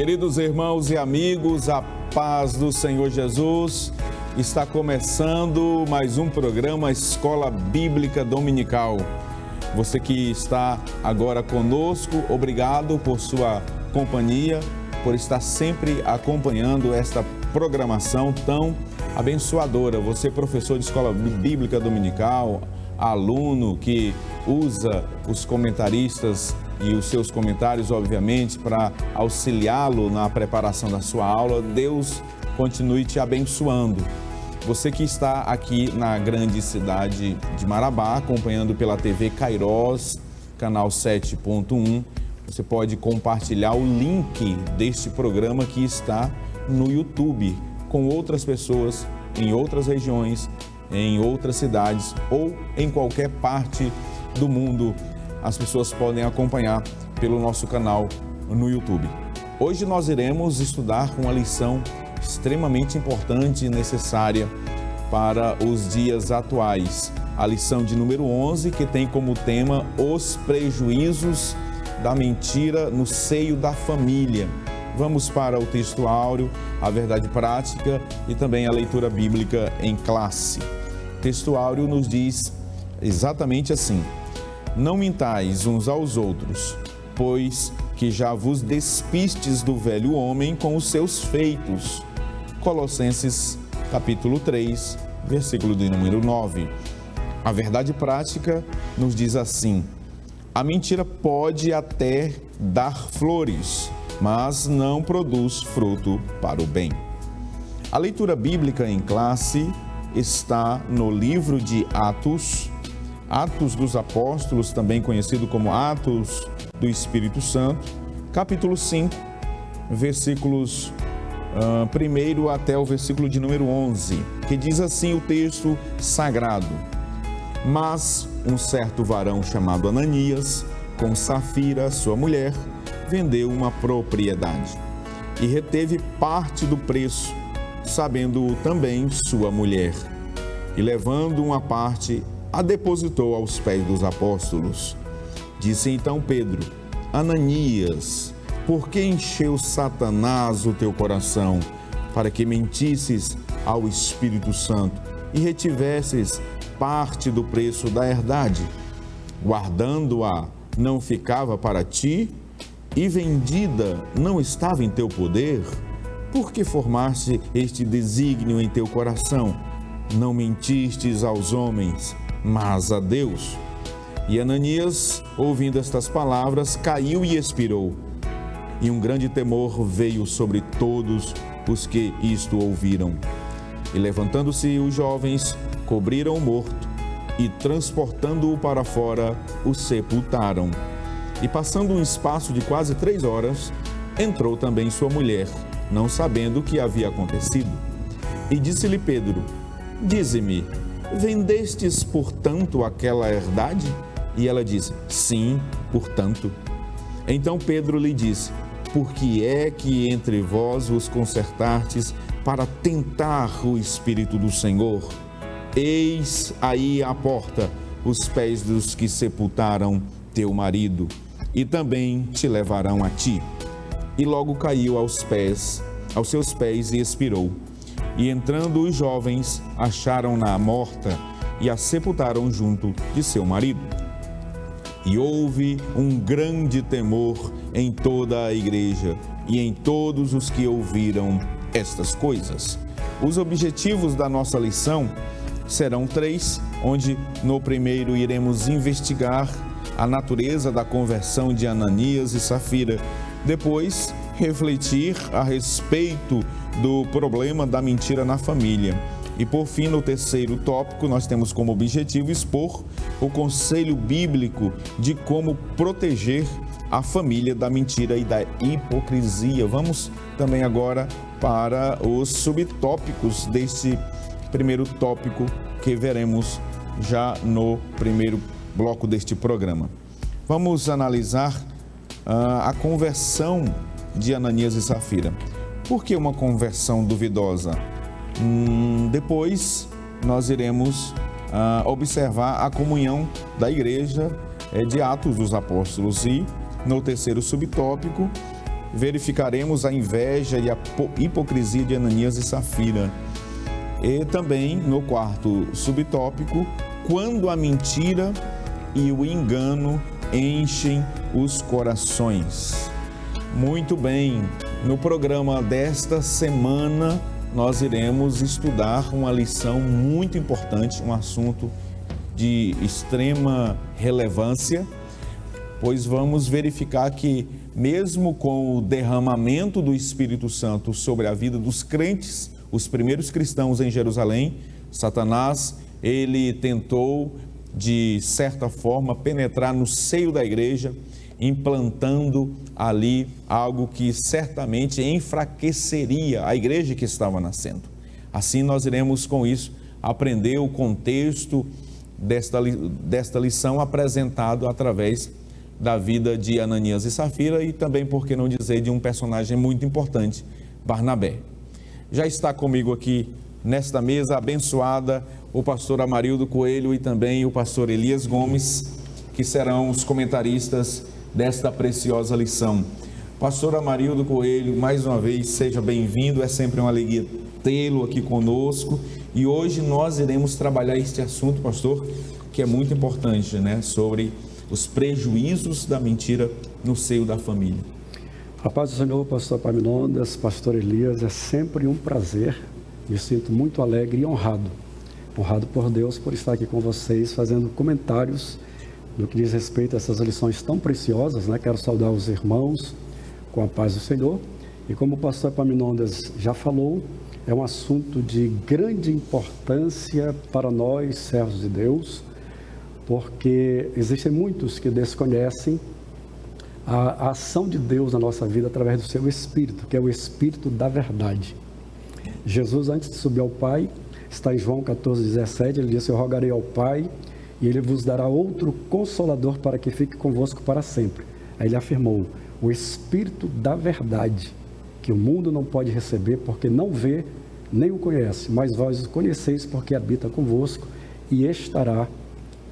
Queridos irmãos e amigos, a paz do Senhor Jesus. Está começando mais um programa Escola Bíblica Dominical. Você que está agora conosco, obrigado por sua companhia, por estar sempre acompanhando esta programação tão abençoadora. Você, professor de Escola Bíblica Dominical, aluno que usa os comentaristas e os seus comentários, obviamente, para auxiliá-lo na preparação da sua aula, Deus continue te abençoando. Você que está aqui na grande cidade de Marabá, acompanhando pela TV Kairos, canal 7.1, você pode compartilhar o link deste programa que está no YouTube com outras pessoas em outras regiões, em outras cidades ou em qualquer parte do mundo. As pessoas podem acompanhar pelo nosso canal no YouTube. Hoje nós iremos estudar uma lição extremamente importante e necessária para os dias atuais. A lição de número 11, que tem como tema os prejuízos da mentira no seio da família. Vamos para o texto áureo, a verdade prática e também a leitura bíblica em classe. O texto áureo nos diz exatamente assim: não mintais uns aos outros, pois que já vos despistes do velho homem com os seus feitos. Colossenses capítulo 3, versículo de número 9. A verdade prática nos diz assim: a mentira pode até dar flores, mas não produz fruto para o bem. A leitura bíblica em classe está no livro de Atos dos Apóstolos, também conhecido como Atos do Espírito Santo, capítulo 5, versículos 1 até o versículo de número 11, que diz assim o texto sagrado: mas um certo varão chamado Ananias, com Safira, sua mulher, vendeu uma propriedade e reteve parte do preço, sabendo também sua mulher, e levando uma parte, a depositou aos pés dos apóstolos. Disse então Pedro: Ananias, por que encheu Satanás o teu coração, para que mentisses ao Espírito Santo e retivesses parte do preço da herdade? Guardando-a não ficava para ti, e vendida não estava em teu poder? Por que formaste este desígnio em teu coração? Não mentistes aos homens, mas a Deus. E Ananias, ouvindo estas palavras, caiu e expirou. E um grande temor veio sobre todos os que isto ouviram. E levantando-se os jovens, cobriram o morto e, transportando-o para fora, o sepultaram. E passando um espaço de quase 3 horas, entrou também sua mulher, não sabendo o que havia acontecido. E disse-lhe Pedro: dize-me, vendestes, portanto, aquela herdade? E ela disse: sim, portanto. Então Pedro lhe disse: por que é que entre vós vos concertastes para tentar o Espírito do Senhor? Eis aí à porta os pés dos que sepultaram teu marido, e também te levarão a ti. E logo caiu aos seus pés e expirou. E entrando os jovens, acharam-na morta e a sepultaram junto de seu marido. E houve um grande temor em toda a igreja e em todos os que ouviram estas coisas. Os objetivos da nossa lição serão 3, onde no primeiro iremos investigar a natureza da conversão de Ananias e Safira. Depois, refletir a respeito do problema da mentira na família. E por fim, no terceiro tópico, nós temos como objetivo expor o conselho bíblico de como proteger a família da mentira e da hipocrisia. Vamos também agora para os subtópicos deste primeiro tópico que veremos já no primeiro bloco deste programa. Vamos analisar a conversão de Ananias e Safira. Por que uma conversão duvidosa? Depois nós iremos observar a comunhão da igreja de Atos dos Apóstolos e, no terceiro subtópico, verificaremos a inveja e a hipocrisia de Ananias e Safira. E também, no quarto subtópico, quando a mentira e o engano enchem os corações. Muito bem, no programa desta semana nós iremos estudar uma lição muito importante, um assunto de extrema relevância, pois vamos verificar que mesmo com o derramamento do Espírito Santo sobre a vida dos crentes, os primeiros cristãos em Jerusalém, Satanás, ele tentou de certa forma penetrar no seio da igreja, implantando ali algo que certamente enfraqueceria a igreja que estava nascendo. Assim nós iremos com isso aprender o contexto desta lição apresentado através da vida de Ananias e Safira e também, por que não dizer, de um personagem muito importante, Barnabé. Já está comigo aqui nesta mesa abençoada o pastor Amarildo Coelho e também o pastor Elias Gomes, que serão os comentaristas desta preciosa lição. Pastor Amarildo Coelho, mais uma vez, seja bem-vindo, é sempre uma alegria tê-lo aqui conosco e hoje nós iremos trabalhar este assunto, pastor, que é muito importante, né, sobre os prejuízos da mentira no seio da família. A paz do Senhor, pastor Epaminondas, pastor Elias, é sempre um prazer, me sinto muito alegre e honrado por Deus por estar aqui com vocês, fazendo comentários no que diz respeito a essas lições tão preciosas, né? Quero saudar os irmãos com a paz do Senhor, e como o pastor Epaminondas já falou, é um assunto de grande importância para nós, servos de Deus, porque existem muitos que desconhecem a ação de Deus na nossa vida através do seu Espírito, que é o Espírito da verdade. Jesus, antes de subir ao Pai, está em João 14:17, ele disse: eu rogarei ao Pai e ele vos dará outro Consolador para que fique convosco para sempre. Aí ele afirmou: o Espírito da verdade, que o mundo não pode receber porque não vê nem o conhece, mas vós o conheceis porque habita convosco e estará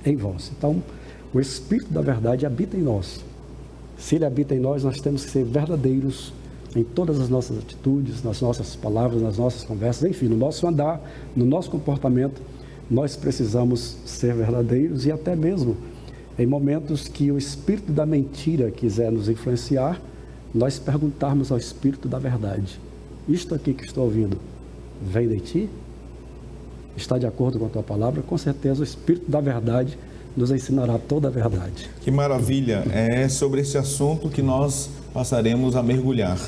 em vós. Então, o Espírito da verdade habita em nós. Se ele habita em nós, nós temos que ser verdadeiros em todas as nossas atitudes, nas nossas palavras, nas nossas conversas, enfim, no nosso andar, no nosso comportamento, nós precisamos ser verdadeiros e até mesmo em momentos que o espírito da mentira quiser nos influenciar, nós perguntarmos ao Espírito da verdade: isto aqui que estou ouvindo, vem de ti? Está de acordo com a tua palavra? Com certeza o Espírito da verdade nos ensinará toda a verdade. Que maravilha! É sobre esse assunto que nós passaremos a mergulhar.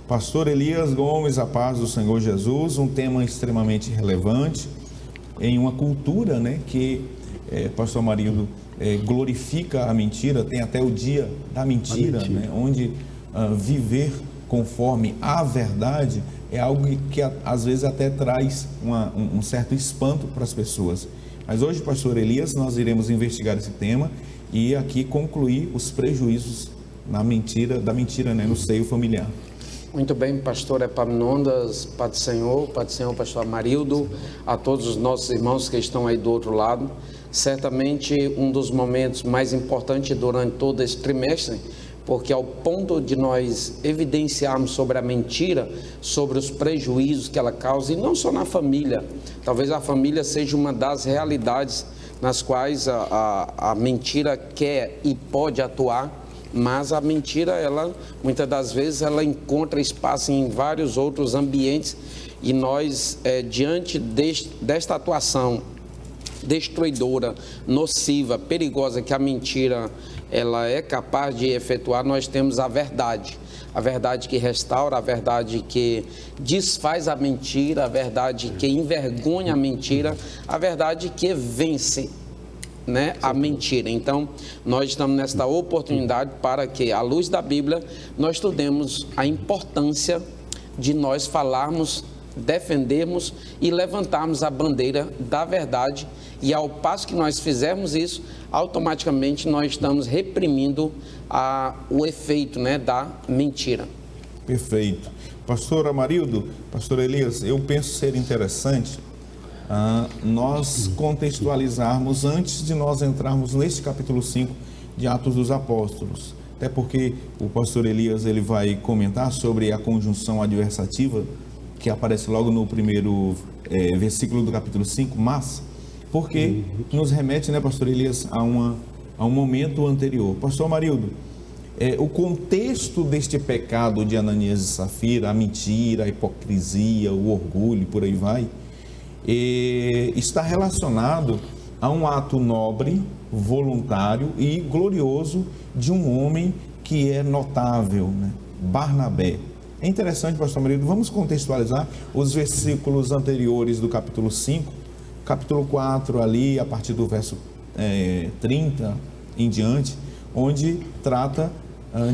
Pastor Elias Gomes, a paz do Senhor Jesus, um tema extremamente relevante em uma cultura, né, que pastor Amarildo glorifica a mentira, tem até o dia da mentira, né, onde viver conforme a verdade é algo que às vezes até traz um certo espanto para as pessoas. Mas hoje, pastor Elias, nós iremos investigar esse tema e aqui concluir os prejuízos da mentira, né, no seio familiar. Muito bem, pastor Epaminondas, Pai do Senhor, pastor Amarildo, a todos os nossos irmãos que estão aí do outro lado. Certamente um dos momentos mais importantes durante todo esse trimestre, porque ao ponto de nós evidenciarmos sobre a mentira, sobre os prejuízos que ela causa, e não só na família, talvez a família seja uma das realidades nas quais a mentira quer e pode atuar, mas a mentira, ela muitas das vezes, ela encontra espaço em vários outros ambientes e nós, diante desta atuação destruidora, nociva, perigosa que a mentira ela é capaz de efetuar, nós temos a verdade que restaura, a verdade que desfaz a mentira, a verdade que envergonha a mentira, a verdade que vence, né, a mentira. Então, nós estamos nesta oportunidade para que, à luz da Bíblia, nós estudemos a importância de nós falarmos, defendermos e levantarmos a bandeira da verdade, e ao passo que nós fizermos isso, automaticamente nós estamos reprimindo o efeito, né, da mentira. Perfeito. Pastor Amarildo, pastor Elias, eu penso ser interessante nós contextualizarmos, antes de nós entrarmos neste capítulo 5 de Atos dos Apóstolos, até porque o pastor Elias ele vai comentar sobre a conjunção adversativa que aparece logo no primeiro versículo do capítulo 5, mas porque nos remete, né, pastor Elias, a um momento anterior. Pastor Amarildo, o contexto deste pecado de Ananias e Safira, a mentira, a hipocrisia, o orgulho, por aí vai, está relacionado a um ato nobre, voluntário e glorioso de um homem que é notável, né? Barnabé. É interessante, pastor Amarildo, vamos contextualizar os versículos anteriores do capítulo 5, capítulo 4 ali, a partir do verso 30 em diante, onde trata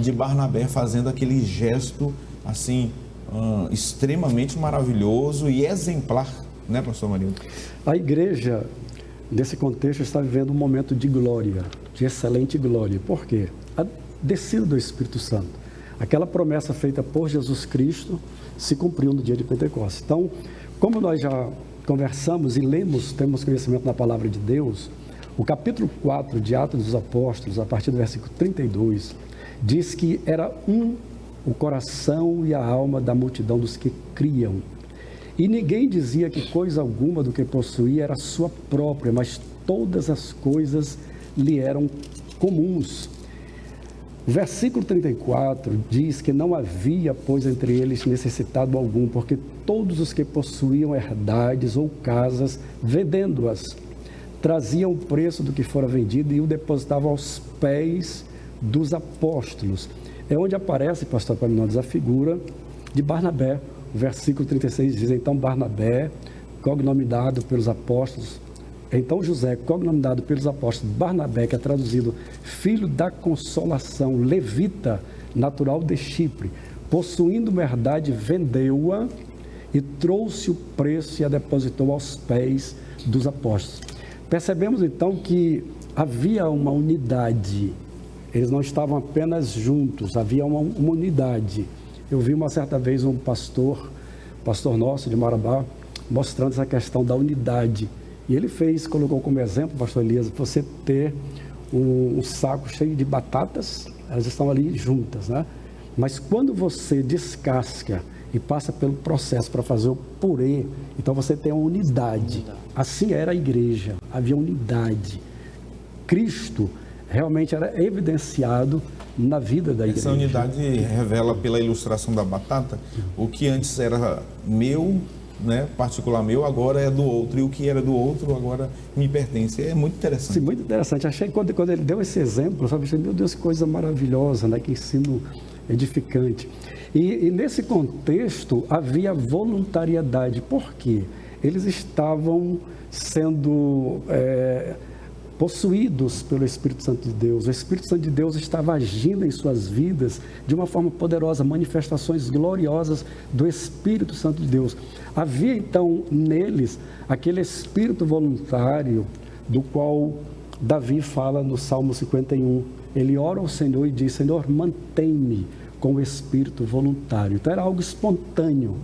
de Barnabé fazendo aquele gesto assim extremamente maravilhoso e exemplar, né, pastor Amarildo? A igreja, nesse contexto, está vivendo um momento de glória, de excelente glória. Por quê? A descida do Espírito Santo. Aquela promessa feita por Jesus Cristo se cumpriu no dia de Pentecostes. Então, como nós já conversamos e lemos, temos conhecimento da palavra de Deus, o capítulo 4 de Atos dos Apóstolos, a partir do versículo 32, diz que era o coração e a alma da multidão dos que criam. E ninguém dizia que coisa alguma do que possuía era sua própria, mas todas as coisas lhe eram comuns. O versículo 34 diz que não havia, pois, entre eles necessitado algum, porque todos os que possuíam herdades ou casas, vendendo-as, traziam o preço do que fora vendido e o depositavam aos pés dos apóstolos. É onde aparece, pastor Epaminondas, a figura de Barnabé. O versículo 36 diz: então Barnabé, cognominado pelos apóstolos, então José, cognominado pelos apóstolos, Barnabé, que é traduzido filho da consolação, levita, natural de Chipre, possuindo uma herdade, vendeu-a e trouxe o preço e a depositou aos pés dos apóstolos. Percebemos então que havia uma unidade, eles não estavam apenas juntos, havia uma unidade. Eu vi uma certa vez um pastor nosso de Marabá, mostrando essa questão da unidade. E ele colocou como exemplo, pastor Elias, você ter um saco cheio de batatas, elas estão ali juntas, né? Mas quando você descasca e passa pelo processo para fazer o purê, então você tem uma unidade. Assim era a igreja, havia unidade. Cristo realmente era evidenciado na vida da igreja. Essa unidade revela pela ilustração da batata, o que antes era meu, né, particular meu, agora é do outro, e o que era do outro agora me pertence. É muito interessante. Sim, muito interessante. Achei que quando ele deu esse exemplo, eu pensei, meu Deus, que coisa maravilhosa, né? Que ensino edificante. E nesse contexto havia voluntariedade. Por quê? Eles estavam sendo possuídos pelo Espírito Santo de Deus. O Espírito Santo de Deus estava agindo em suas vidas de uma forma poderosa, manifestações gloriosas do Espírito Santo de Deus. Havia então neles aquele espírito voluntário do qual Davi fala no Salmo 51. Ele ora ao Senhor e diz: Senhor, mantém-me com o espírito voluntário. Então era algo espontâneo.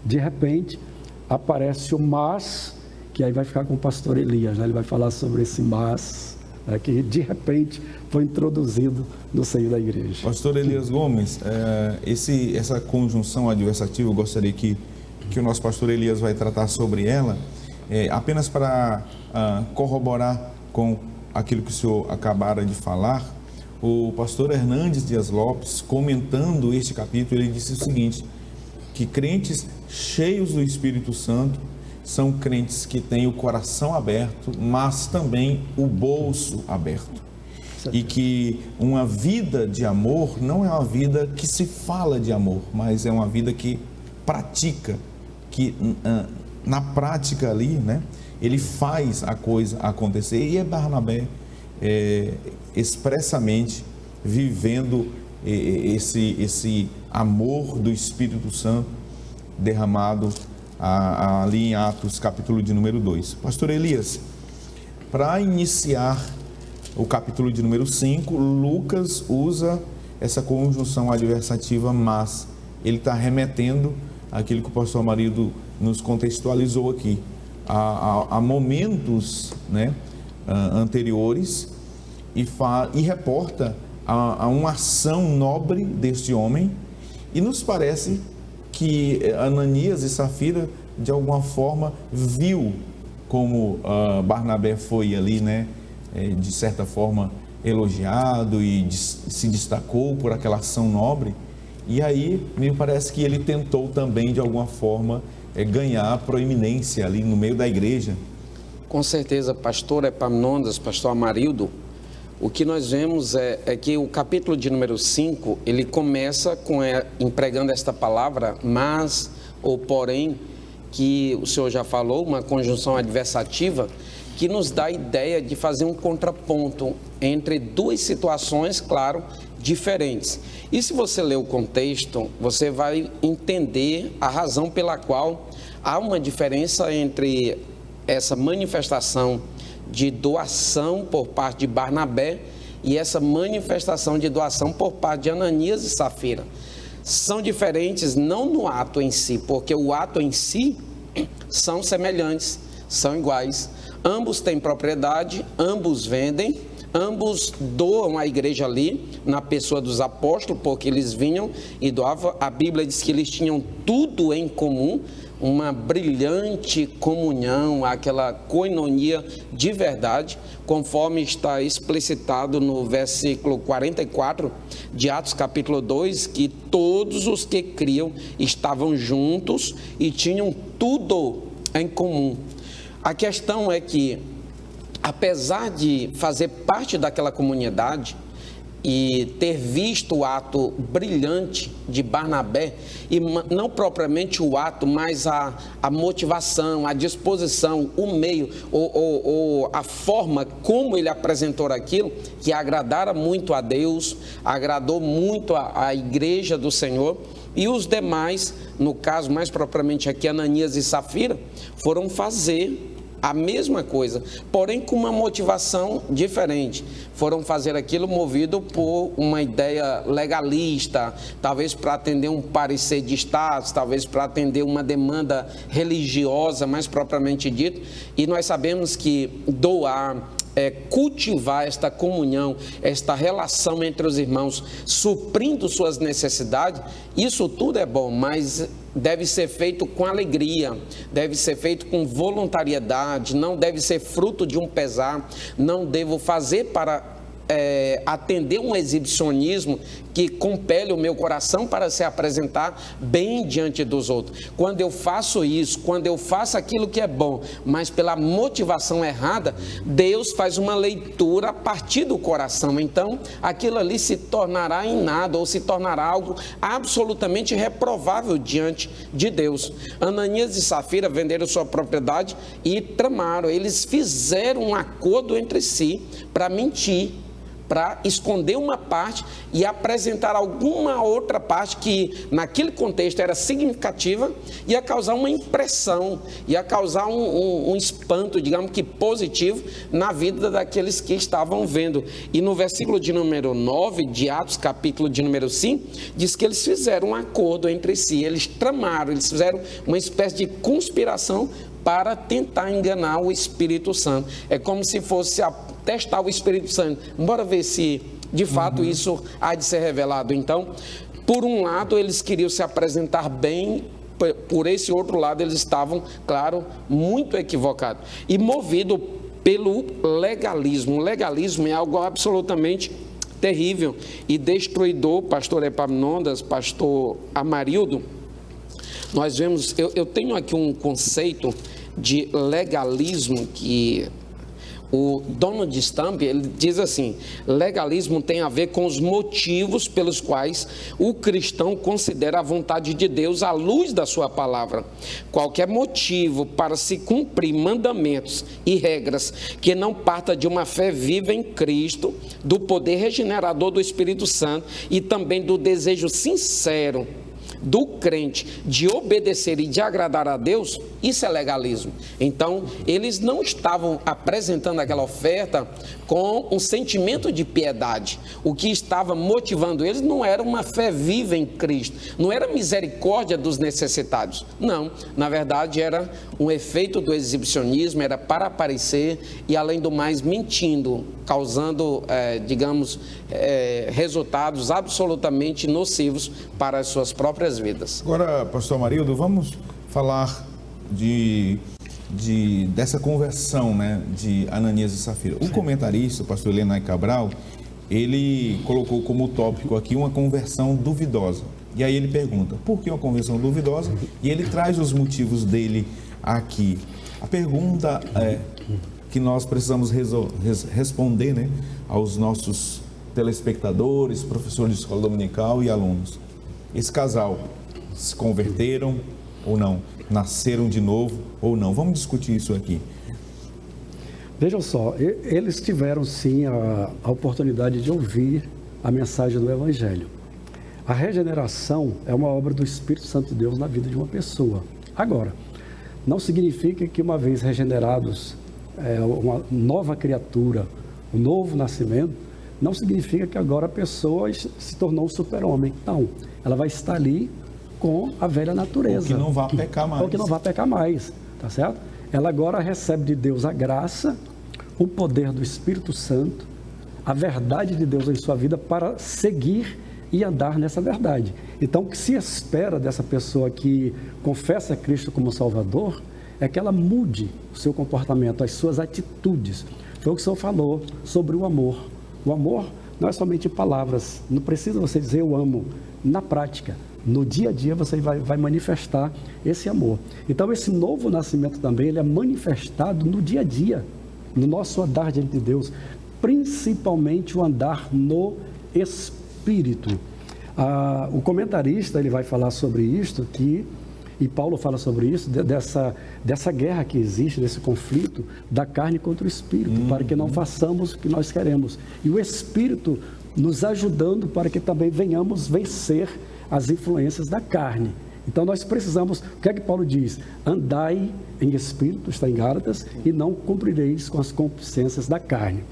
De repente aparece o mas, que aí vai ficar com o pastor Elias, né? Ele vai falar sobre esse mas, né, que de repente foi introduzido no seio da igreja. Pastor Elias Gomes, essa conjunção adversativa, eu gostaria que o nosso pastor Elias vai tratar sobre ela, apenas para corroborar com aquilo que o senhor acabara de falar. O pastor Hernandes Dias Lopes, comentando este capítulo, ele disse o seguinte, que crentes cheios do Espírito Santo são crentes que têm o coração aberto, mas também o bolso aberto. E que uma vida de amor não é uma vida que se fala de amor, mas é uma vida que pratica, que na prática ali, né, ele faz a coisa acontecer. E é Barnabé expressamente vivendo esse amor do Espírito Santo derramado ali em Atos, capítulo de número 2. Pastor Elias, para iniciar o capítulo de número 5, Lucas usa essa conjunção adversativa, mas ele está remetendo àquilo que o pastor Amarildo nos contextualizou aqui, a momentos, né, anteriores, e reporta a uma ação nobre deste homem, e nos parece que Ananias e Safira, de alguma forma, viu como Barnabé foi ali, né, de certa forma, elogiado e se destacou por aquela ação nobre. E aí, me parece que ele tentou também, de alguma forma, ganhar proeminência ali no meio da igreja. Com certeza, pastor Epaminondas, pastor Amarildo, o que nós vemos é que o capítulo de número 5, ele começa empregando esta palavra, mas, ou porém, que o senhor já falou, uma conjunção adversativa, que nos dá a ideia de fazer um contraponto entre duas situações, claro, diferentes. E se você ler o contexto, você vai entender a razão pela qual há uma diferença entre essa manifestação de doação por parte de Barnabé e essa manifestação de doação por parte de Ananias e Safira. São diferentes não no ato em si, porque o ato em si são semelhantes, são iguais. Ambos têm propriedade, ambos vendem, ambos doam à igreja ali, na pessoa dos apóstolos, porque eles vinham e doavam. A Bíblia diz que eles tinham tudo em comum, uma brilhante comunhão, aquela koinonia de verdade, conforme está explicitado no versículo 44 de Atos capítulo 2, que todos os que criam estavam juntos e tinham tudo em comum. A questão é que, apesar de fazer parte daquela comunidade e ter visto o ato brilhante de Barnabé, e não propriamente o ato, mas a motivação, a disposição, o meio, ou a forma como ele apresentou aquilo, que agradara muito a Deus, agradou muito a igreja do Senhor, e os demais, no caso mais propriamente aqui Ananias e Safira, foram fazer a mesma coisa, porém com uma motivação diferente. Foram fazer aquilo movido por uma ideia legalista, talvez para atender um parecer de status, talvez para atender uma demanda religiosa, mais propriamente dito. E nós sabemos que doar, cultivar esta comunhão, esta relação entre os irmãos, suprindo suas necessidades, isso tudo é bom, mas deve ser feito com alegria, deve ser feito com voluntariedade, não deve ser fruto de um pesar, não devo fazer para atender um exibicionismo que compele o meu coração para se apresentar bem diante dos outros. Quando eu faço isso, quando eu faço aquilo que é bom, mas pela motivação errada, Deus faz uma leitura a partir do coração. Então, aquilo ali se tornará em nada, ou se tornará algo absolutamente reprovável diante de Deus. Ananias e Safira venderam sua propriedade e tramaram. Eles fizeram um acordo entre si para mentir, para esconder uma parte e apresentar alguma outra parte que naquele contexto era significativa, ia causar uma impressão, ia causar um espanto, digamos que positivo, na vida daqueles que estavam vendo. E no versículo de número 9 de Atos, capítulo de número 5, diz que eles fizeram um acordo entre si, eles tramaram, eles fizeram uma espécie de conspiração para tentar enganar o Espírito Santo. É como se fosse testar o Espírito Santo. Bora ver se de fato isso há de ser revelado. Então, por um lado, eles queriam se apresentar bem, por esse outro lado, eles estavam, claro, muito equivocados. E movido pelo legalismo. O legalismo é algo absolutamente terrível e destruidor, pastor Epaminondas, pastor Amarildo. Nós vemos, eu tenho aqui um conceito de legalismo que o Donald Stamp, ele diz assim: legalismo tem a ver com os motivos pelos quais o cristão considera a vontade de Deus à luz da sua palavra. Qualquer motivo para se cumprir mandamentos e regras que não parta de uma fé viva em Cristo, do poder regenerador do Espírito Santo e também do desejo sincero do crente de obedecer e de agradar a Deus, isso é legalismo. Então, eles não estavam apresentando aquela oferta com um sentimento de piedade. O que estava motivando eles não era uma fé viva em Cristo, não era misericórdia dos necessitados. Não, na verdade era um efeito do exibicionismo, era para aparecer e, além do mais, mentindo, causando, resultados absolutamente nocivos para as suas próprias vidas. Agora, pastor Marildo, vamos falar dessa conversão, né, de Ananias e Safira. O comentarista, o pastor Lenay Cabral, ele colocou como tópico aqui uma conversão duvidosa. E aí ele pergunta, por que uma conversão duvidosa? E ele traz os motivos dele aqui. A pergunta que nós precisamos responder, né, aos nossos telespectadores, professores de escola dominical e alunos. Esse casal se converteram ou não? Nasceram de novo ou não? Vamos discutir isso aqui. Vejam só, eles tiveram sim a oportunidade de ouvir a mensagem do Evangelho. A regeneração é uma obra do Espírito Santo de Deus na vida de uma pessoa. Agora, não significa que uma vez regenerados, uma nova criatura, um novo nascimento, não significa que agora a pessoa se tornou um super-homem. Não, ela vai estar ali com a velha natureza. Ou que não vá pecar mais. Ou que não vá pecar mais, tá certo? Ela agora recebe de Deus a graça, o poder do Espírito Santo, a verdade de Deus em sua vida para seguir e andar nessa verdade. Então, o que se espera dessa pessoa que confessa Cristo como Salvador é que ela mude o seu comportamento, as suas atitudes. Foi o que o Senhor falou sobre o amor. O amor não é somente palavras, não precisa você dizer eu amo. Na prática, no dia a dia você vai manifestar esse amor. Então esse novo nascimento também, ele é manifestado no dia a dia, no nosso andar diante de Deus, principalmente o andar no Espírito. O comentarista, ele vai falar sobre isto, e Paulo fala sobre isso, dessa guerra que existe, desse conflito da carne contra o Espírito, para que não façamos o que nós queremos. E o Espírito nos ajudando para que também venhamos vencer as influências da carne. Então nós precisamos, o que é que Paulo diz? Andai em Espírito, está em Gálatas, e não cumprireis com as concupiscências da carne.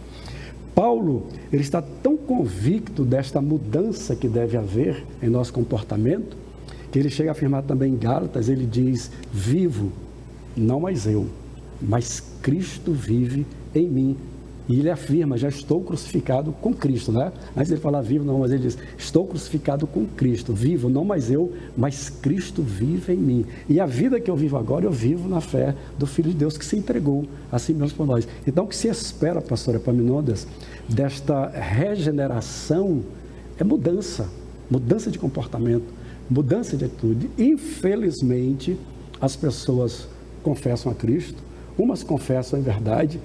Paulo, ele está tão convicto desta mudança que deve haver em nosso comportamento, que ele chega a afirmar também em Gálatas, ele diz, vivo, não mais eu, mas Cristo vive em mim. E ele afirma, já estou crucificado com Cristo, né? Antes ele fala vivo, não, mas ele diz, estou crucificado com Cristo, vivo, não mais eu, mas Cristo vive em mim. E a vida que eu vivo agora, eu vivo na fé do Filho de Deus que se entregou a si mesmo por nós. Então o que se espera, pastor Epaminondas, desta regeneração é mudança de comportamento, mudança de atitude. Infelizmente, as pessoas confessam a Cristo, umas confessam em verdade,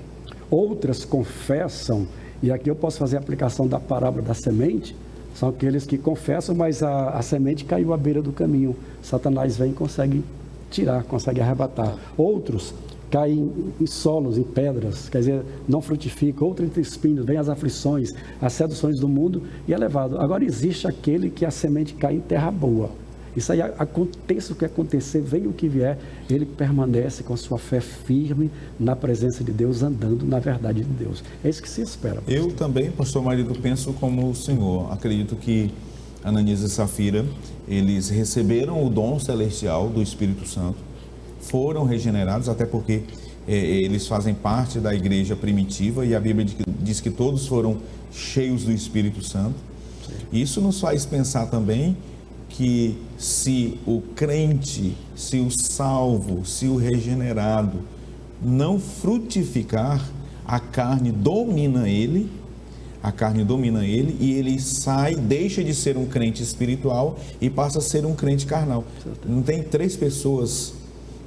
outras confessam, e aqui eu posso fazer a aplicação da parábola da semente, são aqueles que confessam, mas a semente caiu à beira do caminho. Satanás vem e consegue tirar, consegue arrebatar. Outros caem em solos, em pedras, quer dizer, não frutificam. Outros entre espinhos, vêm as aflições, as seduções do mundo e é levado. Agora existe aquele que a semente cai em terra boa. Isso aí, aconteça o que acontecer, venha o que vier, ele permanece com sua fé firme na presença de Deus, andando na verdade de Deus. É isso que se espera. Pastor. Eu também, pastor Marido, penso como o senhor. Acredito que Ananias e Safira, eles receberam o dom celestial do Espírito Santo, foram regenerados, até porque eles fazem parte da igreja primitiva e a Bíblia diz que todos foram cheios do Espírito Santo. Isso nos faz pensar também que se o crente, se o salvo, se o regenerado não frutificar, a carne domina ele e ele sai, deixa de ser um crente espiritual e passa a ser um crente carnal. Não tem três pessoas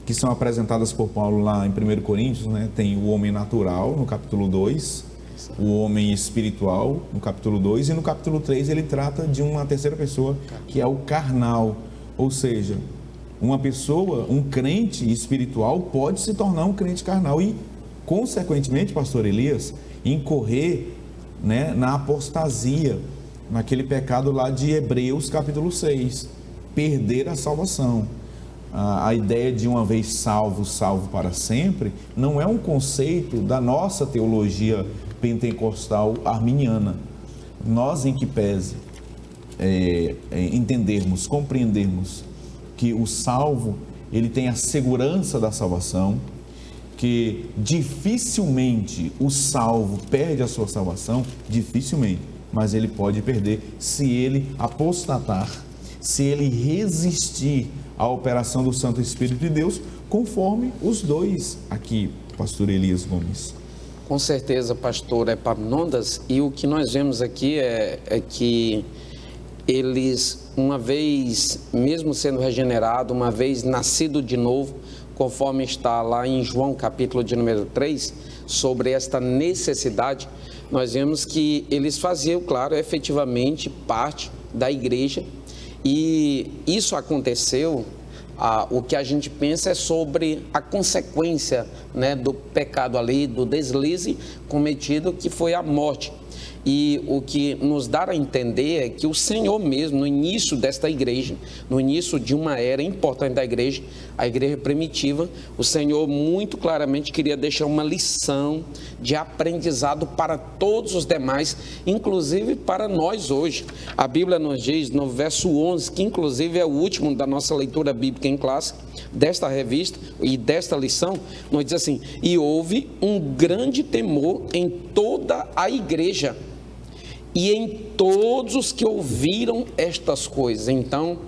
que são apresentadas por Paulo lá em 1 Coríntios, né? Tem o homem natural no capítulo 2, o homem espiritual no capítulo 2 e no capítulo 3 ele trata de uma terceira pessoa que é o carnal, ou seja, uma pessoa, um crente espiritual pode se tornar um crente carnal e consequentemente, pastor Elias, incorrer, né, na apostasia, naquele pecado lá de Hebreus capítulo 6, perder a salvação. A ideia de uma vez salvo, salvo para sempre, não é um conceito da nossa teologia pentecostal arminiana. Nós, em que pese entendermos, compreendermos que o salvo, ele tem a segurança da salvação, que dificilmente o salvo perde a sua salvação, dificilmente, mas ele pode perder se ele apostatar, se ele resistir à operação do Santo Espírito de Deus, conforme os dois aqui, pastor Elias Gomes. Com certeza, pastor Epaminondas, e o que nós vemos aqui é que eles, uma vez, mesmo sendo regenerado, uma vez nascido de novo, conforme está lá em João capítulo de número 3, sobre esta necessidade, nós vemos que eles faziam, claro, efetivamente parte da igreja, e isso aconteceu, o que a gente pensa é sobre a consequência, né, do pecado ali, do deslize cometido, que foi a morte. E o que nos dá a entender é que o Senhor mesmo, no início desta igreja, no início de uma era importante da igreja, a igreja primitiva, o Senhor muito claramente queria deixar uma lição de aprendizado para todos os demais, inclusive para nós hoje. A Bíblia nos diz no verso 11, que inclusive é o último da nossa leitura bíblica em classe, desta revista e desta lição, nos diz assim: e houve um grande temor em toda a igreja e em todos os que ouviram estas coisas. Então,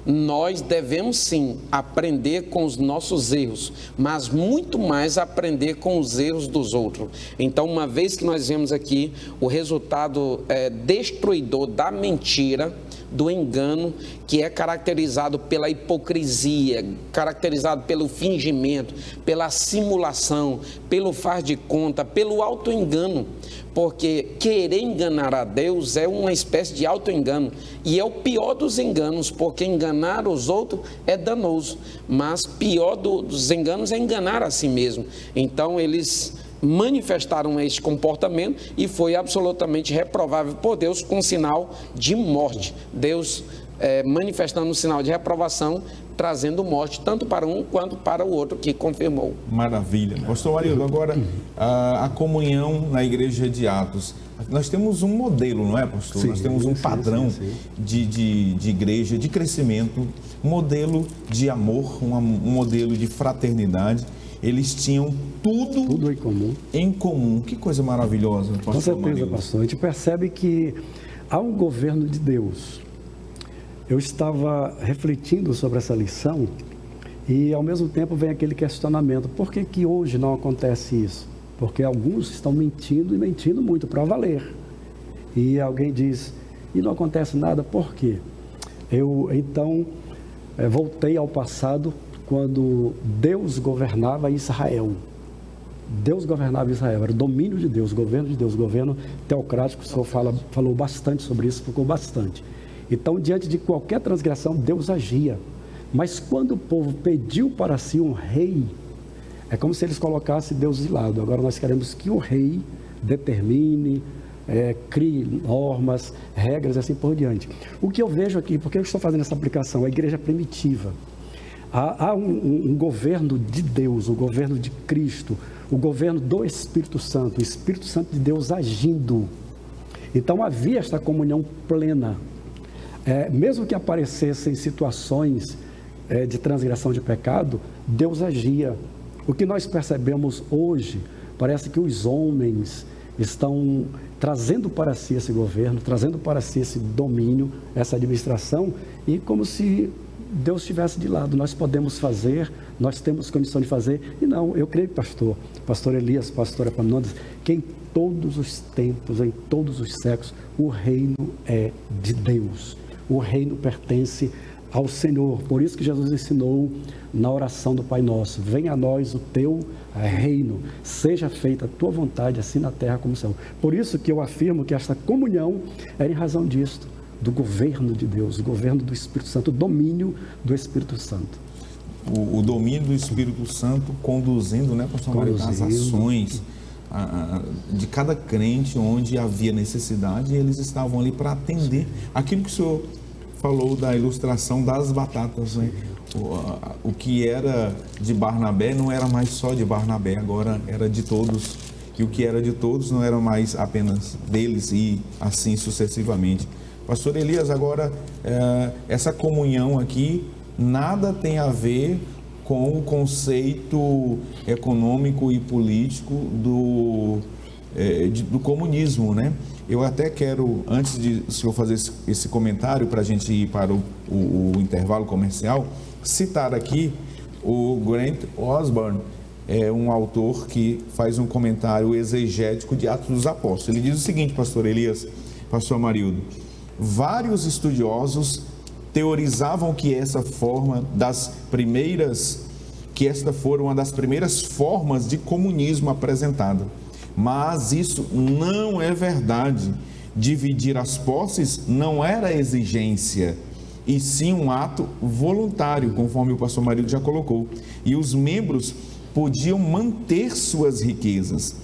nós devemos sim aprender com os nossos erros, mas muito mais aprender com os erros dos outros. Então, uma vez que nós vemos aqui o resultado destruidor da mentira, do engano, que é caracterizado pela hipocrisia, caracterizado pelo fingimento, pela simulação, pelo faz de conta, pelo autoengano, porque querer enganar a Deus é uma espécie de autoengano, e é o pior dos enganos, porque enganar os outros é danoso, mas pior dos enganos é enganar a si mesmo. Então eles manifestaram este comportamento e foi absolutamente reprovável por Deus, com sinal de morte. Deus manifestando um sinal de reprovação, trazendo morte tanto para um quanto para o outro, que confirmou. Maravilha. Pastor Marildo, agora a comunhão na igreja de Atos. Nós temos um modelo, não é, pastor? Sim, nós temos um padrão de igreja, de crescimento, um modelo de amor, um modelo de fraternidade. Eles tinham tudo em comum. Que coisa maravilhosa, pastor. Com certeza, Marildo. pastor. A gente percebe que há um governo de Deus. Eu estava refletindo sobre essa lição e, ao mesmo tempo, vem aquele questionamento: por que que hoje não acontece isso? Porque alguns estão mentindo, e mentindo muito, para valer. E alguém diz: e não acontece nada, por quê? Eu, então, voltei ao passado, quando Deus governava Israel. Deus governava Israel, era o domínio de Deus, governo teocrático. O senhor falou bastante sobre isso, explicou bastante. Então, diante de qualquer transgressão, Deus agia. Mas quando o povo pediu para si um rei, é como se eles colocassem Deus de lado. Agora nós queremos que o rei determine, crie normas, regras e assim por diante. O que eu vejo aqui, porque eu estou fazendo essa aplicação, a igreja primitiva. Há um governo de Deus, o governo de Cristo, o governo do Espírito Santo, o Espírito Santo de Deus agindo. Então havia esta comunhão plena. Mesmo que aparecessem situações de transgressão de pecado, Deus agia. O que nós percebemos hoje, parece que os homens estão trazendo para si esse governo, trazendo para si esse domínio, essa administração, e como se Deus estivesse de lado. Nós podemos fazer, nós temos condição de fazer. E não, eu creio, pastor Elias, pastor Epaminondas, que em todos os tempos, em todos os séculos, o reino é de Deus. O reino pertence ao Senhor. Por isso que Jesus ensinou na oração do Pai Nosso: venha a nós o teu reino, seja feita a tua vontade, assim na terra como no céu. Por isso que eu afirmo que esta comunhão era em razão disto, do governo de Deus, o governo do Espírito Santo, o domínio do Espírito Santo. O domínio do Espírito Santo conduzindo, né, pastor Mário, as ações de cada crente onde havia necessidade, e eles estavam ali para atender aquilo que o senhor falou da ilustração das batatas, né? O que era de Barnabé não era mais só de Barnabé, agora era de todos. E o que era de todos não era mais apenas deles, e assim sucessivamente. Pastor Elias, agora, essa comunhão aqui nada tem a ver com o conceito econômico e político do comunismo, né? Eu até quero, antes de o senhor fazer esse comentário para a gente ir para o intervalo comercial, citar aqui o Grant Osborne, um autor que faz um comentário exegético de Atos dos Apóstolos. Ele diz o seguinte, pastor Elias, pastor Amarildo: vários estudiosos teorizavam que esta foi uma das primeiras formas de comunismo apresentada. Mas isso não é verdade. Dividir as posses não era exigência, e sim um ato voluntário, conforme o pastor Marildo já colocou. E os membros podiam manter suas riquezas.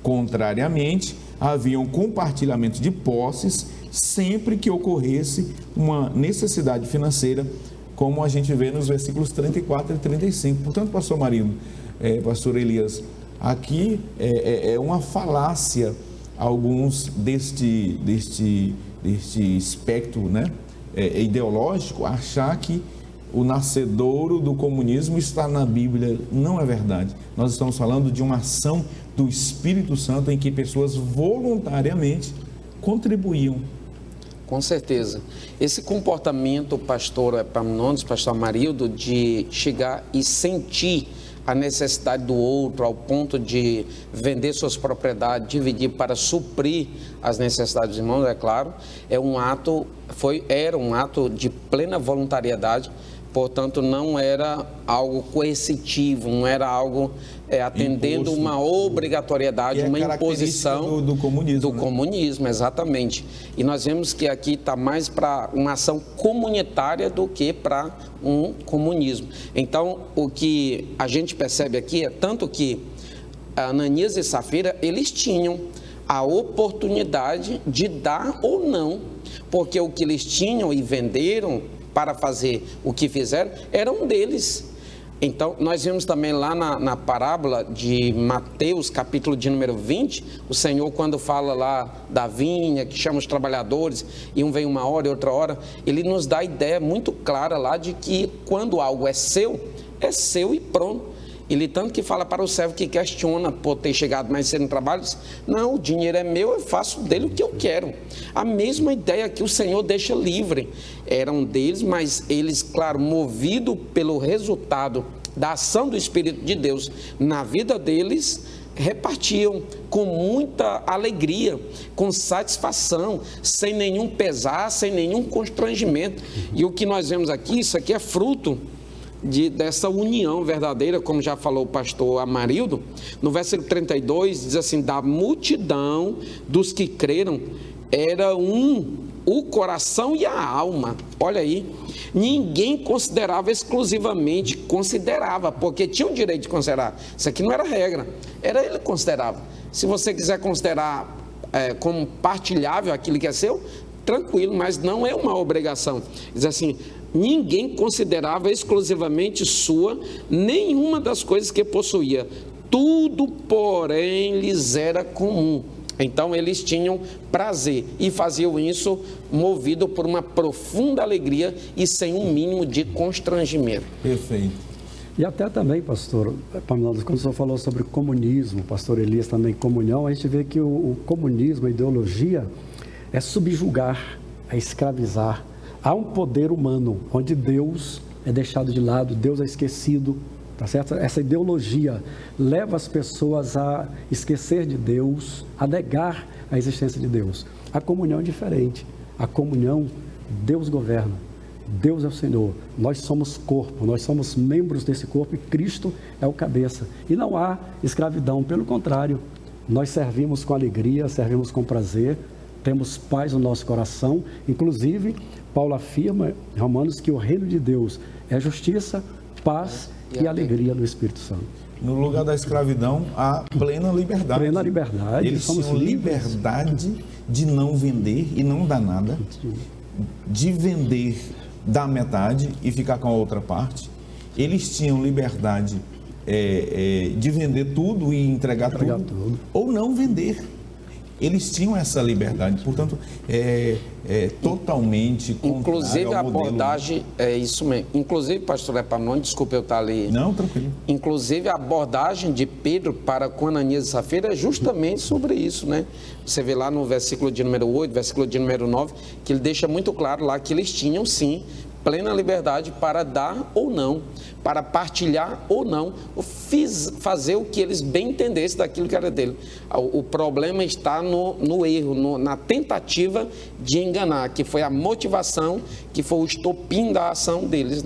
Contrariamente, havia um compartilhamento de posses sempre que ocorresse uma necessidade financeira, como a gente vê nos versículos 34 e 35. Portanto, pastor Marildo, pastor Elias, aqui é uma falácia alguns deste espectro, né, ideológico, achar que o nascedouro do comunismo está na Bíblia. Não é verdade. Nós estamos falando de uma ação do Espírito Santo em que pessoas voluntariamente contribuíam. Com certeza. Esse comportamento, pastor Epaminondas, pastor Amarildo, de chegar e sentir a necessidade do outro ao ponto de vender suas propriedades, dividir para suprir as necessidades dos irmãos, é claro, era um ato de plena voluntariedade. Portanto, não era algo coercitivo, não era algo atendendo imposto, uma obrigatoriedade, uma imposição do comunismo. Do comunismo, exatamente. E nós vemos que aqui está mais para uma ação comunitária do que para um comunismo. Então, o que a gente percebe aqui é tanto que Ananias e Safira, eles tinham a oportunidade de dar ou não, porque o que eles tinham e venderam para fazer o que fizeram, era um deles. Então, nós vemos também lá na parábola de Mateus, capítulo de número 20, o Senhor, quando fala lá da vinha, que chama os trabalhadores, e um vem uma hora e outra hora, ele nos dá a ideia muito clara lá de que quando algo é seu e pronto. Ele tanto que fala para o servo que questiona por ter chegado mais cedo no trabalho, diz: não, o dinheiro é meu, eu faço dele o que eu quero. A mesma ideia que o Senhor deixa livre. Eram deles, mas eles, claro, movidos pelo resultado da ação do Espírito de Deus na vida deles, repartiam com muita alegria, com satisfação, sem nenhum pesar, sem nenhum constrangimento. E o que nós vemos aqui, isso aqui é fruto dessa união verdadeira, como já falou o pastor Amarildo. No versículo 32 diz assim: da multidão dos que creram era o coração e a alma. Olha aí, ninguém considerava exclusivamente, considerava, porque tinha o direito de considerar. Isso aqui não era regra, era ele que considerava. Se você quiser considerar como partilhável aquilo que é seu, tranquilo, mas não é uma obrigação. Diz assim: ninguém considerava exclusivamente sua nenhuma das coisas que possuía. Tudo, porém, lhes era comum. Então, eles tinham prazer e faziam isso movido por uma profunda alegria e sem um mínimo de constrangimento. Perfeito. E até também, pastor Epaminondas, quando o senhor falou sobre comunismo, pastor Elias também, comunhão, a gente vê que o comunismo, a ideologia, é subjugar, é escravizar. Há um poder humano onde Deus é deixado de lado, Deus é esquecido, tá certo? Essa ideologia leva as pessoas a esquecer de Deus, a negar a existência de Deus. A comunhão é diferente. A comunhão, Deus governa, Deus é o Senhor. Nós somos corpo, nós somos membros desse corpo e Cristo é o cabeça. E não há escravidão, pelo contrário, nós servimos com alegria, servimos com prazer, temos paz no nosso coração. Inclusive, Paulo afirma em Romanos que o reino de Deus é justiça, paz e alegria no Espírito Santo. No lugar da escravidão, há plena liberdade. Plena liberdade. Eles tinham liberdade de não vender e não dar nada. de vender da metade e ficar com a outra parte. Eles tinham liberdade de vender tudo e entregar tudo, ou não vender. Eles tinham essa liberdade, portanto, totalmente contrário. Inclusive a abordagem, é isso mesmo. Inclusive, pastor Epaminondas, desculpa eu estar ali. Não, tranquilo. Inclusive a abordagem de Pedro para com Ananias e Safira é justamente sobre isso, né? Você vê lá no versículo de número 8, versículo de número 9, que ele deixa muito claro lá que eles tinham sim plena liberdade para dar ou não, para partilhar ou não, fazer o que eles bem entendessem daquilo que era dele. O problema está no erro, na tentativa de enganar, que foi a motivação, que foi o estopim da ação deles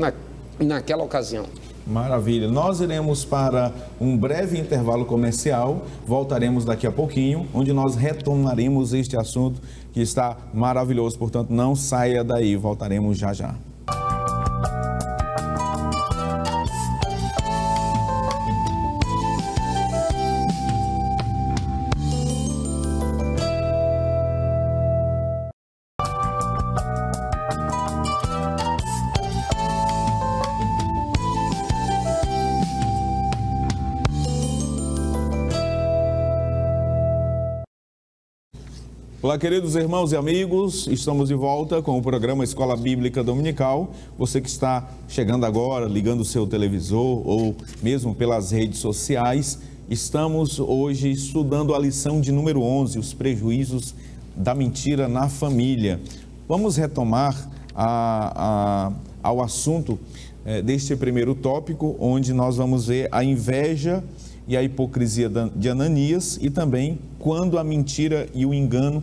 naquela ocasião. Maravilha. Nós iremos para um breve intervalo comercial, voltaremos daqui a pouquinho, onde nós retomaremos este assunto que está maravilhoso, portanto não saia daí, voltaremos já já. Olá, queridos irmãos e amigos, estamos de volta com o programa Escola Bíblica Dominical. Você que está chegando agora, ligando o seu televisor ou mesmo pelas redes sociais, estamos hoje estudando a lição de número 11, os prejuízos da mentira na família. Vamos retomar ao assunto deste primeiro tópico, onde nós vamos ver a inveja e a hipocrisia de Ananias e também quando a mentira e o engano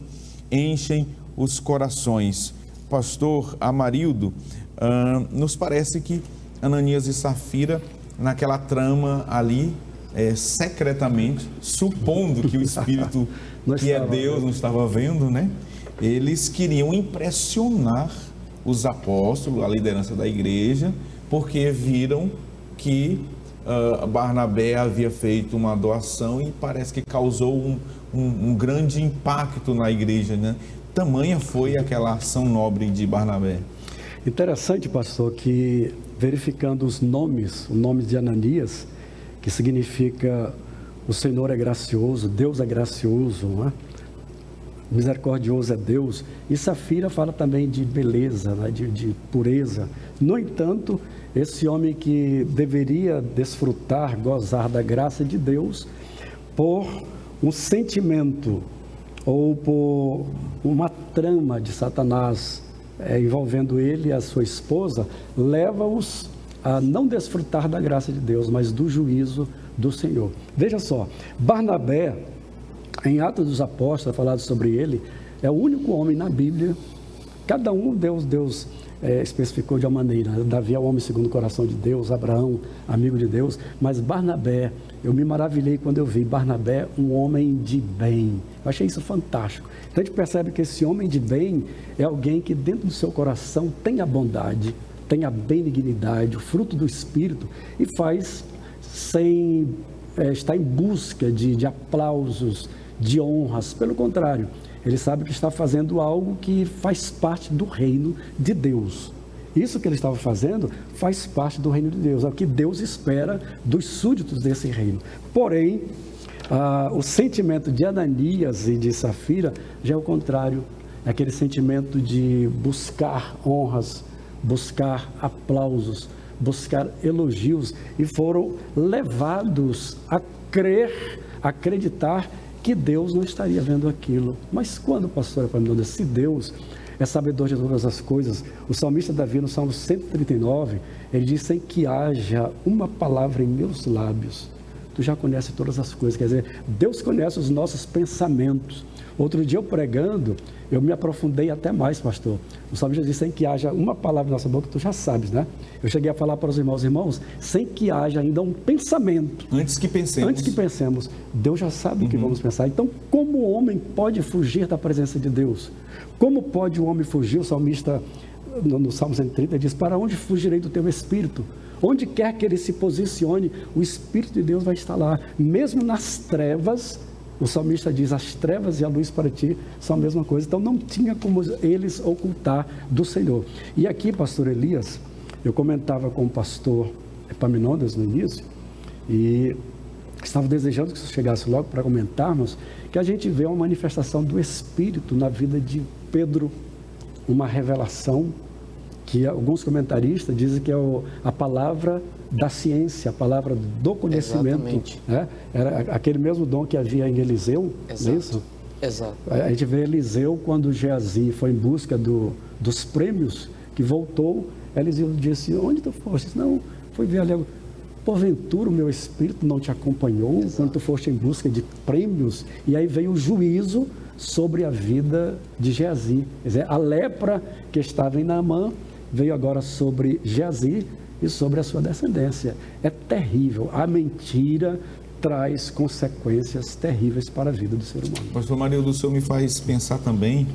enchem os corações. Pastor Amarildo, nos parece que Ananias e Safira, naquela trama ali, secretamente, supondo que o Espírito que é Deus não estava vendo, né? Eles queriam impressionar os apóstolos, a liderança da igreja, porque viram que Barnabé havia feito uma doação e parece que causou um grande impacto na igreja, né? Tamanha foi aquela ação nobre de Barnabé. Interessante, pastor, que verificando os nomes, o nome de Ananias, que significa o Senhor é gracioso, Deus é gracioso, não é? Misericordioso é Deus, e Safira fala também de beleza, né? de pureza. No entanto, esse homem que deveria desfrutar, gozar da graça de Deus, por um sentimento ou por uma trama de Satanás envolvendo ele e a sua esposa, leva-os a não desfrutar da graça de Deus, mas do juízo do Senhor. Veja só, Barnabé, em Atos dos Apóstolos, falado sobre ele, é o único homem na Bíblia, cada um Deus especificou de uma maneira. Davi é o homem segundo o coração de Deus, Abraão, amigo de Deus, mas Barnabé, eu me maravilhei quando eu vi Barnabé, um homem de bem. Eu achei isso fantástico. Então a gente percebe que esse homem de bem é alguém que dentro do seu coração tem a bondade, tem a benignidade, o fruto do Espírito, e faz sem estar em busca de aplausos, de honras. Pelo contrário, ele sabe que está fazendo algo que faz parte do reino de Deus. Isso que ele estava fazendo faz parte do reino de Deus, é o que Deus espera dos súditos desse reino. Porém, o sentimento de Ananias e de Safira já é o contrário, é aquele sentimento de buscar honras, buscar aplausos, buscar elogios, e foram levados a crer, a acreditar que Deus não estaria vendo aquilo. Mas quando, pastor Epaminondas, se Deus é sabedor de todas as coisas, o salmista Davi, no Salmo 139, ele diz: sem que haja uma palavra em meus lábios, tu já conheces todas as coisas. Quer dizer, Deus conhece os nossos pensamentos. Outro dia eu pregando, eu me aprofundei até mais, pastor. O salmista diz: sem que haja uma palavra na nossa boca, tu já sabes, né? Eu cheguei a falar para os irmãos, sem que haja ainda um pensamento. Antes que pensemos, Deus já sabe o que vamos pensar. Então, como o homem pode fugir da presença de Deus? Como pode o homem fugir? O salmista, no Salmo 130, diz: para onde fugirei do teu Espírito? Onde quer que ele se posicione, o Espírito de Deus vai estar lá. Mesmo nas trevas, O salmista diz, as trevas e a luz para ti são a mesma coisa. Então não tinha como eles ocultar do Senhor. E aqui, pastor Elias, eu comentava com o pastor Epaminondas no início, e estava desejando que você chegasse logo para comentarmos, que a gente vê uma manifestação do Espírito na vida de Pedro, uma revelação que alguns comentaristas dizem que é a palavra da ciência, a palavra do conhecimento. Né? Era aquele mesmo dom que havia em Eliseu, não é isso? Exato. A gente vê Eliseu, quando Geazi foi em busca dos prêmios, que voltou, Eliseu disse, onde tu foste? Não, foi ver ali. Porventura o meu espírito não te acompanhou quando tu foste em busca de prêmios? E aí veio o juízo sobre a vida de Geazi. Quer dizer, a lepra que estava em Naamã veio agora sobre Geazi e sobre a sua descendência. É terrível. A mentira traz consequências terríveis para a vida do ser humano. Pastor Marildo, o senhor me faz pensar também,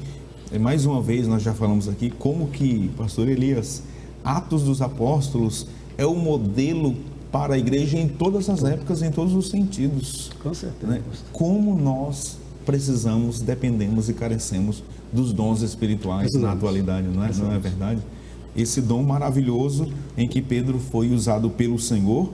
mais uma vez nós já falamos aqui, como que, pastor Elias, Atos dos Apóstolos é o modelo para a igreja em todas as épocas, em todos os sentidos. Com certeza. Né? Como nós precisamos, dependemos e carecemos dos dons espirituais na atualidade, não é verdade? Esse dom maravilhoso em que Pedro foi usado pelo Senhor,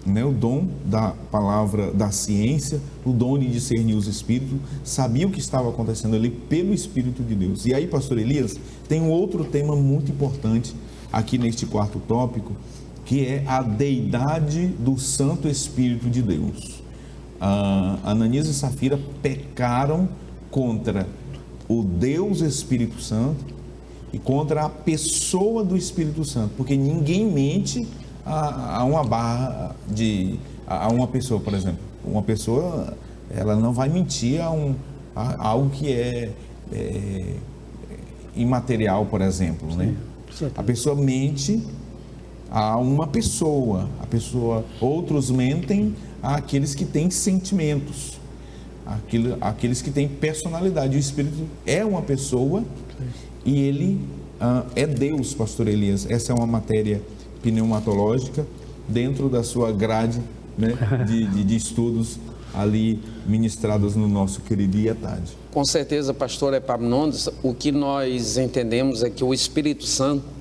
né? O dom da palavra da ciência, o dom de discernir os espíritos, sabia o que estava acontecendo ali pelo Espírito de Deus. E aí, pastor Elias, tem um outro tema muito importante aqui neste quarto tópico, que é a deidade do Santo Espírito de Deus. Ananias e Safira pecaram contra o Deus Espírito Santo e contra a pessoa do Espírito Santo, porque ninguém mente a uma barra a uma pessoa, por exemplo. Uma pessoa, ela não vai mentir a algo que é imaterial, por exemplo, né? A pessoa mente a uma pessoa, outros mentem àqueles que têm sentimentos, aqueles que têm personalidade. O Espírito é uma pessoa e ele é Deus, pastor Elias. Essa é uma matéria pneumatológica dentro da sua grade, né, de estudos ali ministrados no nosso querido IETAD. Com certeza, pastor Epaminondas, o que nós entendemos é que o Espírito Santo,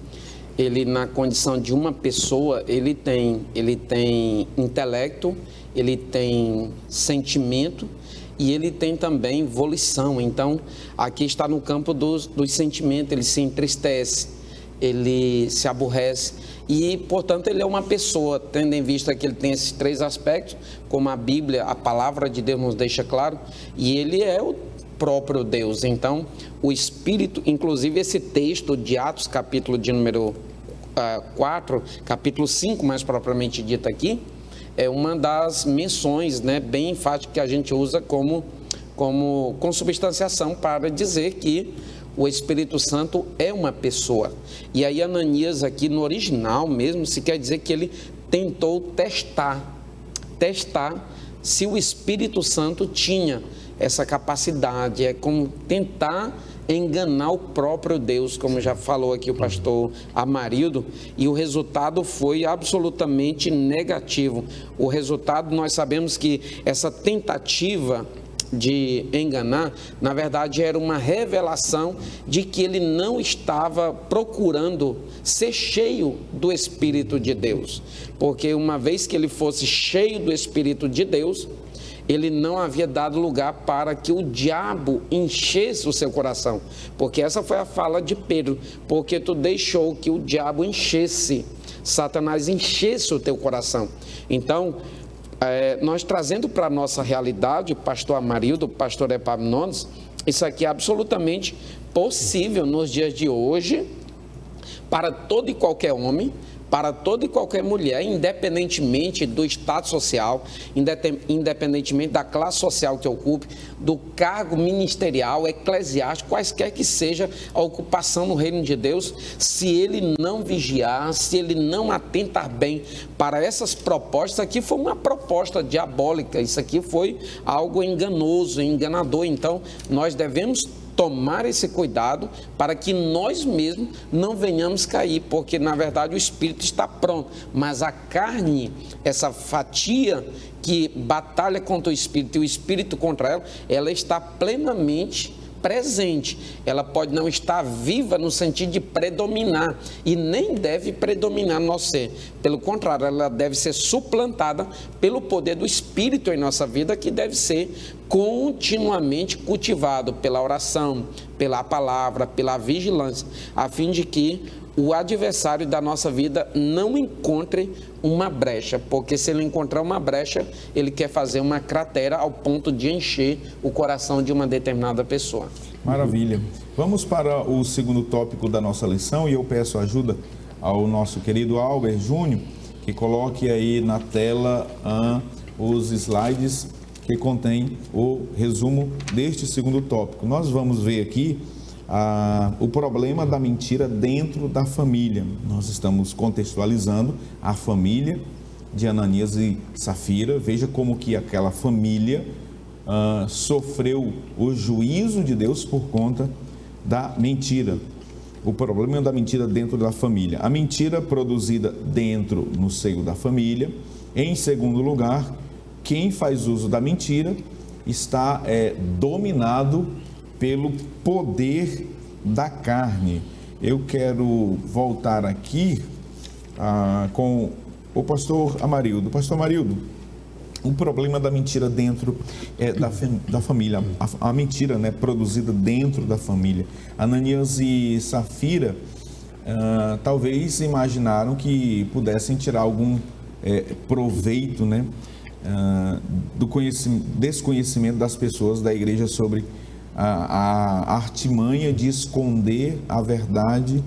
ele na condição de uma pessoa, ele tem intelecto, ele tem sentimento e ele tem também volição. Então, aqui está no campo dos sentimentos, ele se entristece, ele se aborrece e, portanto, ele é uma pessoa, tendo em vista que ele tem esses três aspectos, como a Bíblia, a palavra de Deus nos deixa claro, e ele é o próprio Deus. Então, o Espírito, inclusive esse texto de Atos, capítulo de número 4, capítulo 5, mais propriamente dito aqui, é uma das menções, né, bem enfática que a gente usa como consubstanciação para dizer que o Espírito Santo é uma pessoa. E aí Ananias aqui no original mesmo, se quer dizer que ele tentou testar se o Espírito Santo tinha essa capacidade, é como tentar enganar o próprio Deus, como já falou aqui o pastor Amarildo, e o resultado foi absolutamente negativo. O resultado, nós sabemos que essa tentativa de enganar, na verdade era uma revelação de que ele não estava procurando ser cheio do Espírito de Deus, porque uma vez que ele fosse cheio do Espírito de Deus, ele não havia dado lugar para que o diabo enchesse o seu coração, porque essa foi a fala de Pedro, porque tu deixou que o diabo enchesse, Satanás enchesse o teu coração. Então, nós trazendo para a nossa realidade, pastor Amarildo, pastor Epaminondas, isso aqui é absolutamente possível nos dias de hoje, para todo e qualquer homem, para toda e qualquer mulher, independentemente do estado social, independentemente da classe social que ocupe, do cargo ministerial, eclesiástico, quaisquer que seja a ocupação no reino de Deus, se ele não vigiar, se ele não atentar bem para essas propostas, aqui foi uma proposta diabólica, isso aqui foi algo enganoso, enganador. Então, nós devemos tomar esse cuidado para que nós mesmos não venhamos cair, porque na verdade o espírito está pronto, mas a carne, essa fatia que batalha contra o espírito e o espírito contra ela, ela está plenamente presente. Ela pode não estar viva no sentido de predominar e nem deve predominar no nosso ser. Pelo contrário, ela deve ser suplantada pelo poder do Espírito em nossa vida, que deve ser continuamente cultivado pela oração, pela palavra, pela vigilância, a fim de que o adversário da nossa vida não encontre uma brecha, porque se ele encontrar uma brecha, ele quer fazer uma cratera ao ponto de encher o coração de uma determinada pessoa. Maravilha. Vamos para o segundo tópico da nossa lição e eu peço ajuda ao nosso querido Albert Júnior, que coloque aí na tela os slides que contém o resumo deste segundo tópico. Nós vamos ver aqui o problema da mentira dentro da família. Nós estamos contextualizando a família de Ananias e Safira. Veja como que aquela família sofreu o juízo de Deus por conta da mentira. O problema da mentira dentro da família. A mentira produzida dentro, no seio da família. Em segundo lugar, quem faz uso da mentira está dominado pelo poder da carne. Eu quero voltar aqui com o pastor Amarildo. Pastor Amarildo, o problema da mentira dentro da família, a mentira, né, produzida dentro da família. Ananias e Safira talvez imaginaram que pudessem tirar algum proveito, né, do desconhecimento das pessoas da igreja sobre a artimanha de esconder a verdade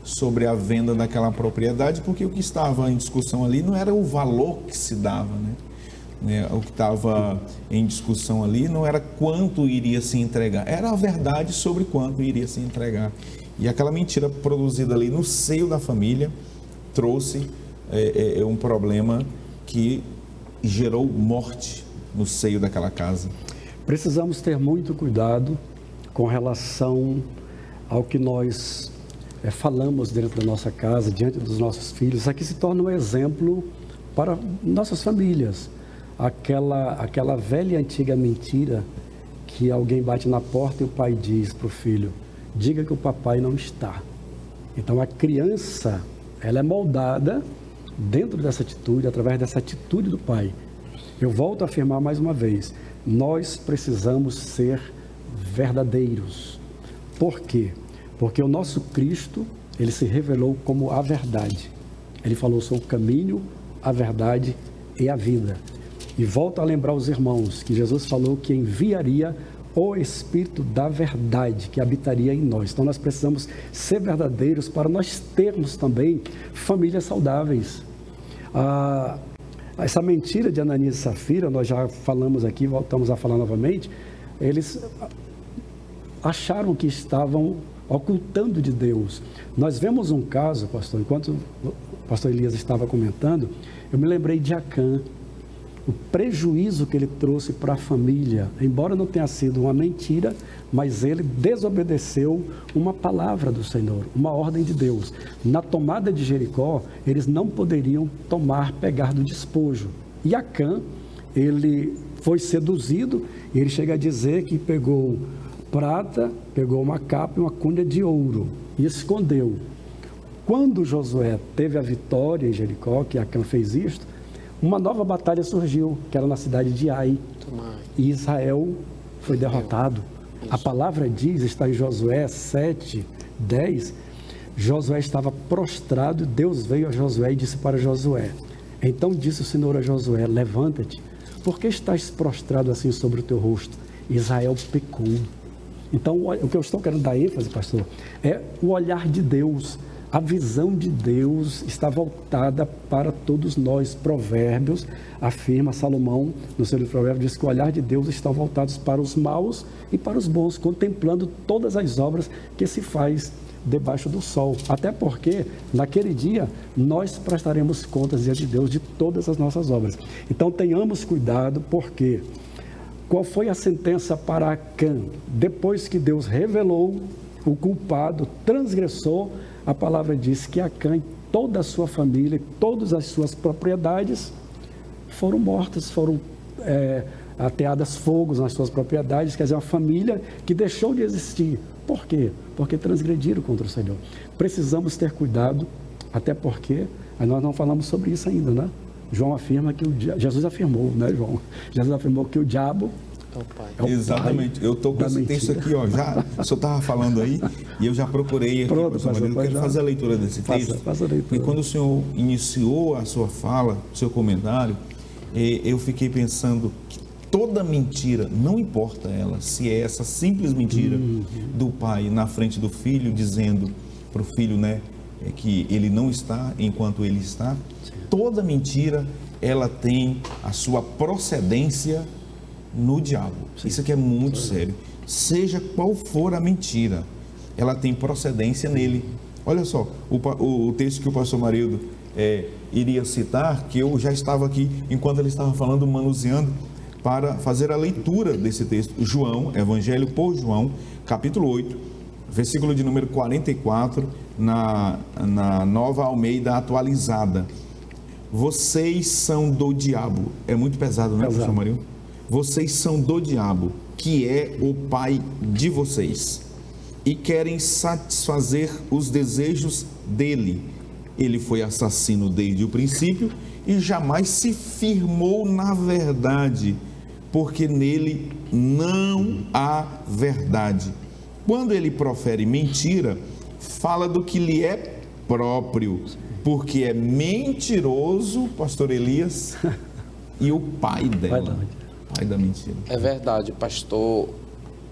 sobre a venda daquela propriedade, porque o que estava em discussão ali não era o valor que se dava, né? O que estava em discussão ali não era quanto iria se entregar, era a verdade sobre quanto iria se entregar. E aquela mentira produzida ali no seio da família trouxe um problema que gerou morte no seio daquela casa. Precisamos ter muito cuidado com relação ao que nós falamos dentro da nossa casa, diante dos nossos filhos. Aqui se torna um exemplo para nossas famílias. Aquela velha e antiga mentira que alguém bate na porta e o pai diz para o filho: diga que o papai não está. Então a criança, ela é moldada dentro dessa atitude, através dessa atitude do pai. Eu volto a afirmar mais uma vez, nós precisamos ser verdadeiros. Por quê? Porque o nosso Cristo, ele se revelou como a verdade. Ele falou: sou o caminho, a verdade e a vida. E volto a lembrar os irmãos que Jesus falou que enviaria o Espírito da verdade que habitaria em nós. Então nós precisamos ser verdadeiros para nós termos também famílias saudáveis. Essa mentira de Ananias e Safira, nós já falamos aqui, voltamos a falar novamente, eles acharam que estavam ocultando de Deus. Nós vemos um caso, pastor, enquanto o pastor Elias estava comentando, eu me lembrei de Acã, o prejuízo que ele trouxe para a família, embora não tenha sido uma mentira, mas ele desobedeceu uma palavra do Senhor, uma ordem de Deus. Na tomada de Jericó, eles não poderiam pegar do despojo. E Acã, ele foi seduzido, e ele chega a dizer que pegou prata, pegou uma capa e uma cunha de ouro, e escondeu. Quando Josué teve a vitória em Jericó, que Acã fez isto, uma nova batalha surgiu, que era na cidade de Ai, e Israel foi derrotado. A palavra diz, está em Josué 7:10, Josué estava prostrado, Deus veio a Josué e disse para Josué: então disse o Senhor a Josué: levanta-te, por que estás prostrado assim sobre o teu rosto? Israel pecou. Então, o que eu estou querendo dar ênfase, pastor, é o olhar de Deus. A visão de Deus está voltada para todos nós. Provérbios afirma, Salomão, no seu livro Provérbios, diz que o olhar de Deus está voltado para os maus e para os bons, contemplando todas as obras que se faz debaixo do sol. Até porque, naquele dia, nós prestaremos contas diante de Deus de todas as nossas obras. Então, tenhamos cuidado, porque Qual foi a sentença para Acã? Depois que Deus revelou o culpado, transgressor, a palavra diz que Acã e toda a sua família, todas as suas propriedades foram mortas, foram ateadas fogos nas suas propriedades, quer dizer, uma família que deixou de existir. Por quê? Porque transgrediram contra o Senhor. Precisamos ter cuidado, até porque nós não falamos sobre isso ainda, né? João afirma que Jesus afirmou, né, João? Jesus afirmou que o diabo é o pai. Exatamente. Eu estou com esse texto aqui, ó. Já, o senhor estava falando aí e eu já procurei aqui. Pronto, eu quero fazer a leitura desse texto. Faça a leitura. E quando o senhor iniciou a sua fala, o seu comentário, eu fiquei pensando que toda mentira, não importa ela, se é essa simples mentira do pai na frente do filho, dizendo para o filho, né, que ele não está enquanto ele está, toda mentira, ela tem a sua procedência no diabo. Isso aqui é muito sério. Seja qual for a mentira, ela tem procedência nele. Olha só, o texto que o pastor Marildo iria citar, que eu já estava aqui, enquanto ele estava falando, manuseando, para fazer a leitura desse texto. João, Evangelho por João, capítulo 8, versículo de número 44, na Nova Almeida Atualizada. Vocês são do diabo. É muito pesado, né, pastor Marinho? Vocês são do diabo, que é o pai de vocês, e querem satisfazer os desejos dele. Ele foi assassino desde o princípio e jamais se firmou na verdade, porque nele não há verdade. Quando ele profere mentira, fala do que lhe é próprio, porque é mentiroso, pastor Elias, e o pai dela, pai da mentira. É verdade, pastor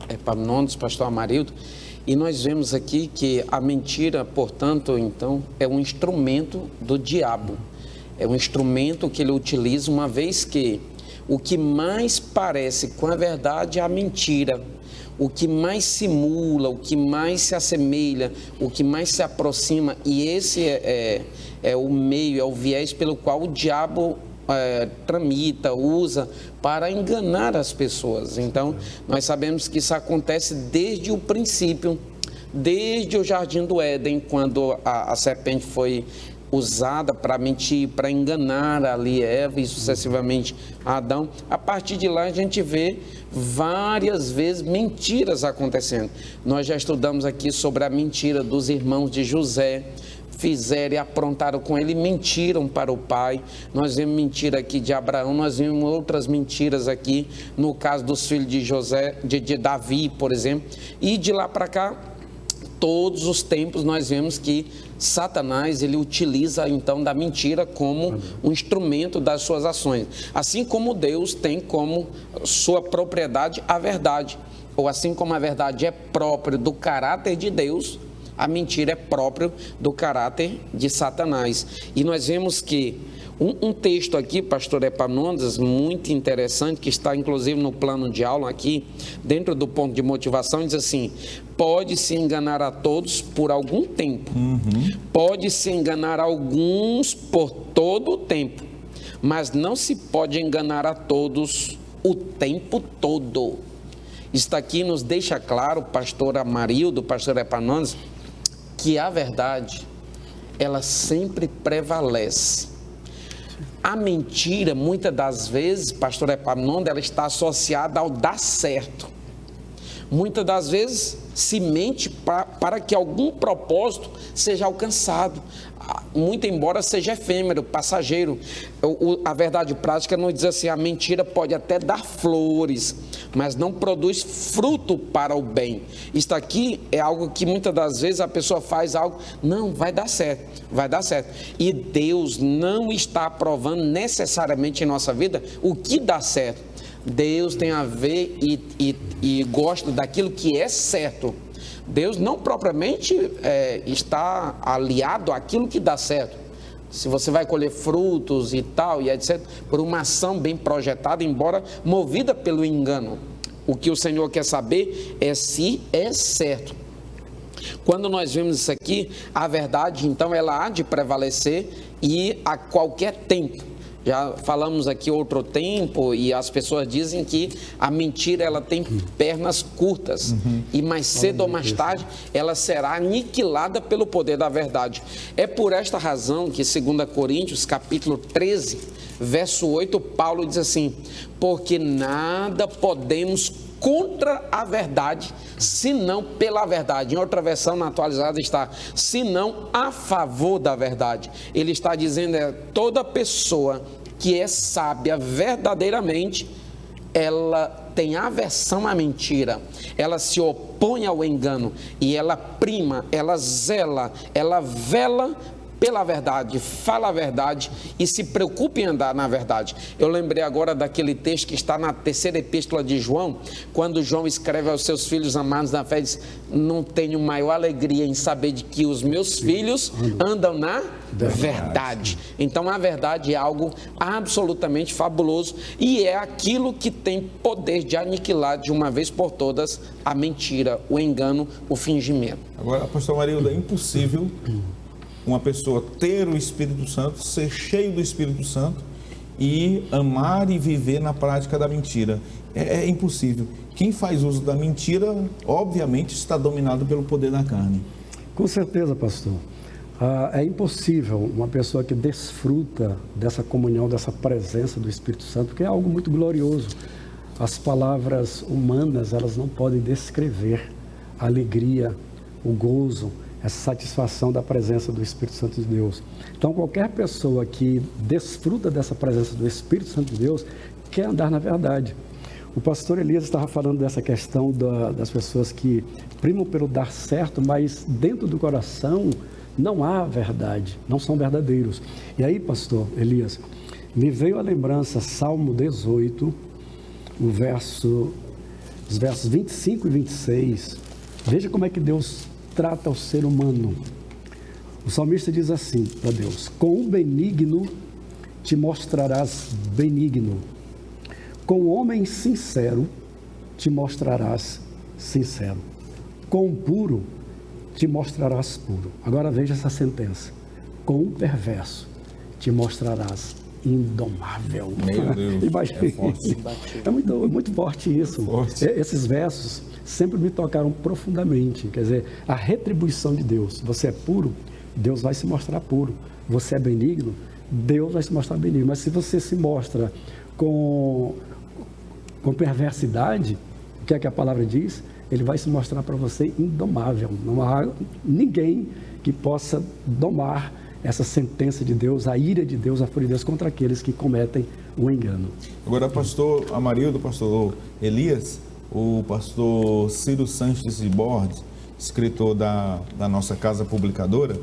Epaminondas, pastor Amarildo, e nós vemos aqui que a mentira, portanto, então, é um instrumento do diabo, é um instrumento que ele utiliza, uma vez que o que mais parece com a verdade é a mentira, o que mais simula, o que mais se assemelha, o que mais se aproxima, e esse é o meio, é o viés pelo qual o diabo tramita, usa para enganar as pessoas. Então, nós sabemos que isso acontece desde o princípio, desde o Jardim do Éden, quando a serpente foi usada para mentir, para enganar ali Eva e sucessivamente Adão. A partir de lá a gente vê várias vezes mentiras acontecendo. Nós já estudamos aqui sobre a mentira dos irmãos de José, fizeram e aprontaram com ele, mentiram para o pai. Nós vemos mentira aqui de Abraão, nós vemos outras mentiras aqui, no caso dos filhos de José, de Davi, por exemplo, e de lá para cá, todos os tempos nós vemos que Satanás, ele utiliza então da mentira como um instrumento das suas ações, assim como Deus tem como sua propriedade a verdade, ou assim como a verdade é própria do caráter de Deus, a mentira é própria do caráter de Satanás. E nós vemos que um texto aqui, pastor Epaminondas, muito interessante, que está inclusive no plano de aula aqui, dentro do ponto de motivação, diz assim: pode-se enganar a todos por algum tempo, pode-se enganar alguns por todo o tempo, mas não se pode enganar a todos o tempo todo. Isso aqui nos deixa claro, pastor Amarildo, pastor Epaminondas, que a verdade, ela sempre prevalece. A mentira, muitas das vezes, pastor Epaminondas, ela está associada ao dar certo. Muitas das vezes se mente para que algum propósito seja alcançado, muito embora seja efêmero, passageiro. A verdade prática nos diz assim: a mentira pode até dar flores, mas não produz fruto para o bem. Isto aqui é algo que muitas das vezes a pessoa faz algo, não, vai dar certo, vai dar certo. E Deus não está aprovando necessariamente em nossa vida o que dá certo. Deus tem a ver e gosta daquilo que é certo. Deus não propriamente está aliado àquilo que dá certo. Se você vai colher frutos e tal, e etc., por uma ação bem projetada, embora movida pelo engano. O que o Senhor quer saber é se é certo. Quando nós vemos isso aqui, a verdade, então, ela há de prevalecer e a qualquer tempo. Já falamos aqui outro tempo e as pessoas dizem que a mentira ela tem pernas curtas e mais cedo ou mais tarde ela será aniquilada pelo poder da verdade. É por esta razão que 2 Coríntios capítulo 13, verso 8, Paulo diz assim: porque nada podemos contra a verdade, senão pela verdade. Em outra versão, na atualizada, está senão a favor da verdade. Ele está dizendo, toda pessoa que é sábia verdadeiramente, ela tem aversão à mentira, ela se opõe ao engano e ela prima, ela zela, ela vela pela verdade, fala a verdade e se preocupa em andar na verdade. Eu lembrei agora daquele texto que está na terceira epístola de João, quando João escreve aos seus filhos amados na fé, diz: não tenho maior alegria em saber de que os meus filhos andam na verdade. Então a verdade é algo absolutamente fabuloso e é aquilo que tem poder de aniquilar de uma vez por todas a mentira, o engano, o fingimento. Agora, pastor Marildo, é impossível uma pessoa ter o Espírito Santo, ser cheio do Espírito Santo e amar e viver na prática da mentira. É impossível. Quem faz uso da mentira, obviamente, está dominado pelo poder da carne. Com certeza, pastor. É impossível uma pessoa que desfruta dessa comunhão, dessa presença do Espírito Santo, porque é algo muito glorioso. As palavras humanas, elas não podem descrever a alegria, o gozo, essa satisfação da presença do Espírito Santo de Deus. Então, qualquer pessoa que desfruta dessa presença do Espírito Santo de Deus quer andar na verdade. O pastor Elias estava falando dessa questão das pessoas que primam pelo dar certo, mas dentro do coração não há verdade, não são verdadeiros. E aí, pastor Elias, me veio a lembrança, Salmo 18, os versos 25 e 26. Veja como é que Deus trata o ser humano. O salmista diz assim para Deus: com o benigno te mostrarás benigno, com o homem sincero te mostrarás sincero, com o puro te mostrarás puro. Agora veja essa sentença: com o perverso te mostrarás indomável. Meu Deus, Imagina. é forte. É muito forte isso. Forte. Esses versos sempre me tocaram profundamente. Quer dizer, a retribuição de Deus. Você é puro, Deus vai se mostrar puro. Você é benigno, Deus vai se mostrar benigno. Mas se você se mostra com perversidade, o que é que a palavra diz? Ele vai se mostrar para você indomável. Não há ninguém que possa domar essa sentença de Deus, a ira de Deus, a fúria de Deus contra aqueles que cometem o engano. Agora, pastor Amarildo, pastor Elias, o pastor Ciro Sanches de Borges, escritor da nossa casa publicadora,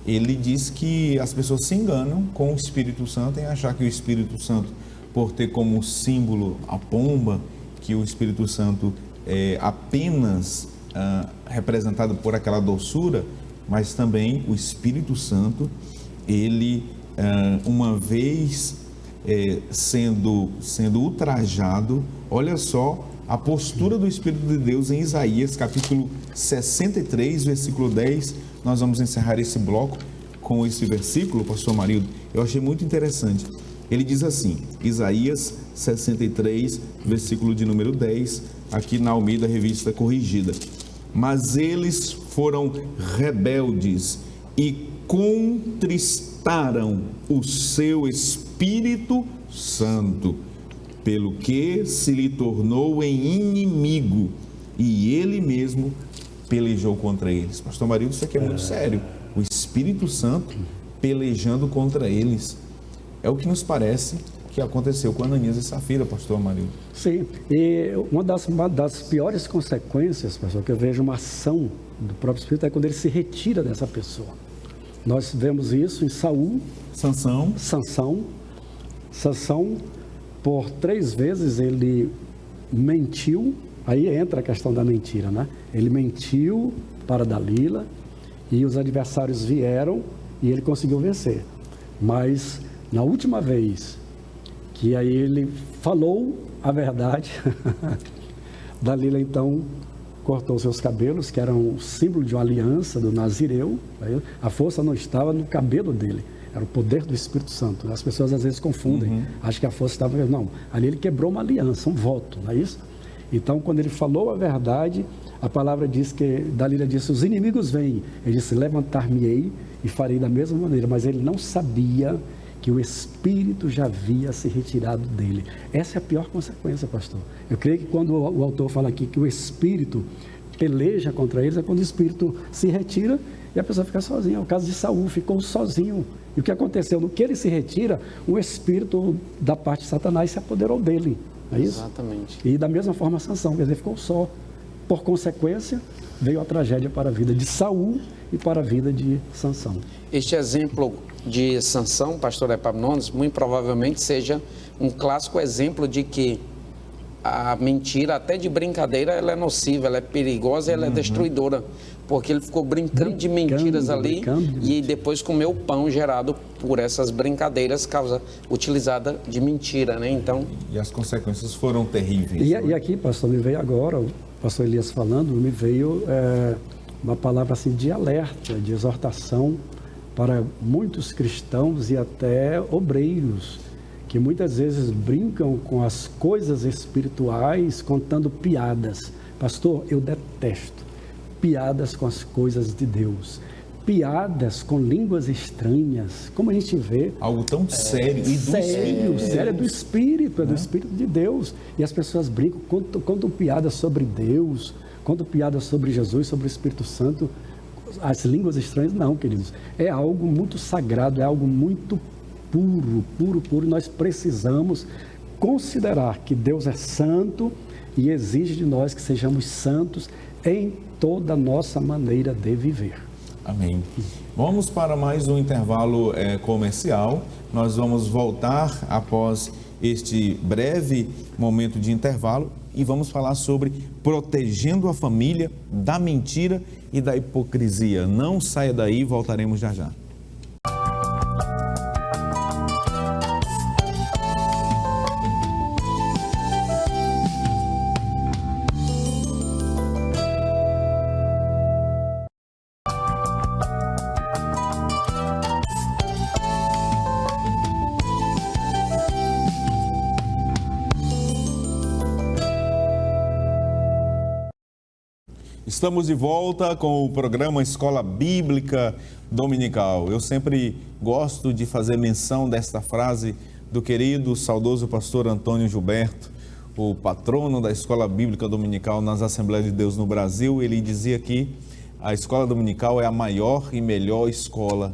ele diz que as pessoas se enganam com o Espírito Santo em achar que o Espírito Santo, por ter como símbolo a pomba, que o Espírito Santo é apenas representado por aquela doçura, mas também o Espírito Santo, ele, uma vez sendo ultrajado, olha só a postura do Espírito de Deus em Isaías, capítulo 63, versículo 10. Nós vamos encerrar esse bloco com esse versículo, pastor Marildo. Eu achei muito interessante. Ele diz assim, Isaías 63, versículo de número 10, aqui na Almeida Revista Corrigida: mas eles foram rebeldes e contristaram o seu Espírito Santo, pelo que se lhe tornou em inimigo, e ele mesmo pelejou contra eles. Pastor Marildo, isso aqui é muito sério. O Espírito Santo pelejando contra eles. É o que nos parece que aconteceu com Ananias e Safira, pastor Marildo. Sim, e uma das piores consequências, pastor, que eu vejo uma ação do próprio Espírito é quando ele se retira dessa pessoa. Nós vemos isso em Sansão, por 3 vezes ele mentiu, aí entra a questão da mentira, né? Ele mentiu para Dalila e os adversários vieram e ele conseguiu vencer. Mas na última vez que aí ele falou a verdade, Dalila então cortou seus cabelos, que eram um símbolo de uma aliança do Nazireu. A força não estava no cabelo dele, era o poder do Espírito Santo. As pessoas às vezes confundem, acham que a força estava... Não, ali ele quebrou uma aliança, um voto, não é isso? Então, quando ele falou a verdade, a palavra diz que, Dalila disse, os inimigos vêm. Ele disse, levantar-me-ei e farei da mesma maneira, mas ele não sabia que o Espírito já havia se retirado dele. Essa é a pior consequência, pastor. Eu creio que quando o autor fala aqui que o Espírito peleja contra eles, é quando o Espírito se retira e a pessoa fica sozinha. É o caso de Saul, ficou sozinho. E o que aconteceu? No que ele se retira, o Espírito da parte de Satanás se apoderou dele. Não é isso? Exatamente. E da mesma forma Sansão, quer dizer, ficou só. Por consequência, veio a tragédia para a vida de Saul e para a vida de Sansão. Este exemplo de Sansão, pastor Epaminondas, muito provavelmente seja um clássico exemplo de que a mentira, até de brincadeira, ela é nociva, ela é perigosa, ela é destruidora, porque ele ficou brincando de mentiras ali e depois comeu o pão gerado por essas brincadeiras utilizada de mentira, né? Então... E as consequências foram terríveis. E aqui, pastor, me veio agora, o pastor Elias falando, me veio uma palavra assim de alerta, de exortação para muitos cristãos e até obreiros, que muitas vezes brincam com as coisas espirituais contando piadas. Pastor, eu detesto piadas com as coisas de Deus, piadas com línguas estranhas, como a gente vê. Algo tão sério. Sério, é do Espírito, é do Espírito de Deus. E as pessoas brincam, contam piadas sobre Deus, contam piadas sobre Jesus, sobre o Espírito Santo. As línguas estranhas, não, queridos. É algo muito sagrado, é algo muito puro, e nós precisamos considerar que Deus é santo e exige de nós que sejamos santos em toda a nossa maneira de viver. Amém. Vamos para mais um intervalo comercial. Nós vamos voltar após este breve momento de intervalo e vamos falar sobre protegendo a família da mentira e da hipocrisia. Não saia daí, voltaremos já já. Estamos de volta com o programa Escola Bíblica Dominical. Eu sempre gosto de fazer menção desta frase do querido, saudoso pastor Antônio Gilberto, o patrono da Escola Bíblica Dominical nas Assembleias de Deus no Brasil. Ele dizia que a Escola Dominical é a maior e melhor escola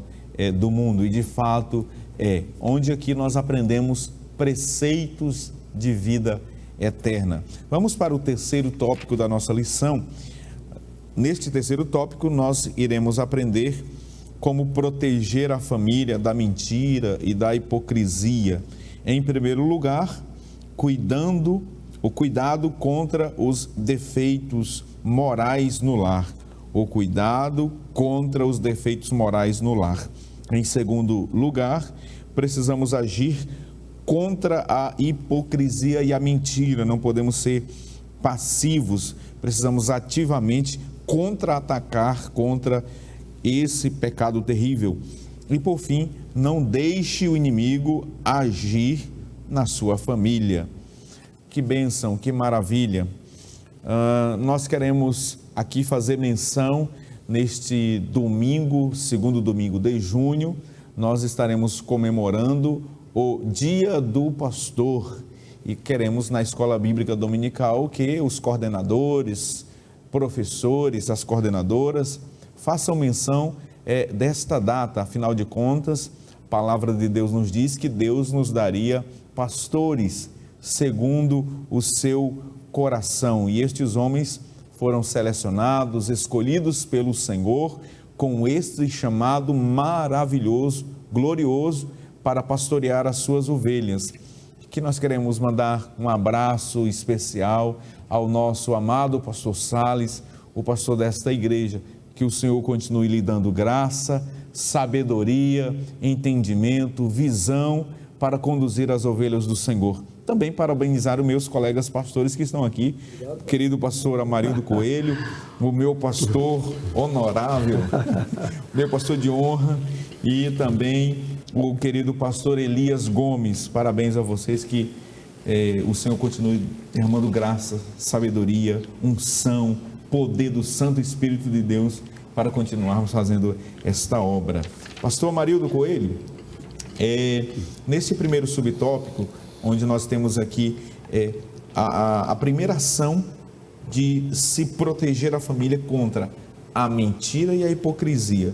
do mundo. E de fato onde aqui nós aprendemos preceitos de vida eterna. Vamos para o terceiro tópico da nossa lição. Neste terceiro tópico, nós iremos aprender como proteger a família da mentira e da hipocrisia. Em primeiro lugar, cuidado contra os defeitos morais no lar. O cuidado contra os defeitos morais no lar. Em segundo lugar, precisamos agir contra a hipocrisia e a mentira. Não podemos ser passivos, precisamos ativamente contra-atacar contra esse pecado terrível. E por fim, não deixe o inimigo agir na sua família. Que bênção, que maravilha. Nós queremos aqui fazer menção neste domingo, segundo domingo de junho, nós estaremos comemorando o Dia do Pastor e queremos na Escola Bíblica Dominical que os coordenadores, professores, as coordenadoras façam menção desta data. Afinal de contas, a palavra de Deus nos diz que Deus nos daria pastores segundo o seu coração. E estes homens foram selecionados, escolhidos pelo Senhor com este chamado maravilhoso, glorioso, para pastorear as suas ovelhas. Que nós queremos mandar um abraço especial ao nosso amado pastor Salles, o pastor desta igreja. Que o Senhor continue lhe dando graça, sabedoria, entendimento, visão para conduzir as ovelhas do Senhor. Também parabenizar os meus colegas pastores que estão aqui, querido pastor Amarildo Coelho, o meu pastor honorável, meu pastor de honra, e também o querido pastor Elias Gomes. Parabéns a vocês, que o Senhor continue derramando graça, sabedoria, unção, poder do Santo Espírito de Deus para continuarmos fazendo esta obra. Pastor Amarildo Coelho, nesse primeiro subtópico, onde nós temos aqui a primeira ação de se proteger a família contra a mentira e a hipocrisia.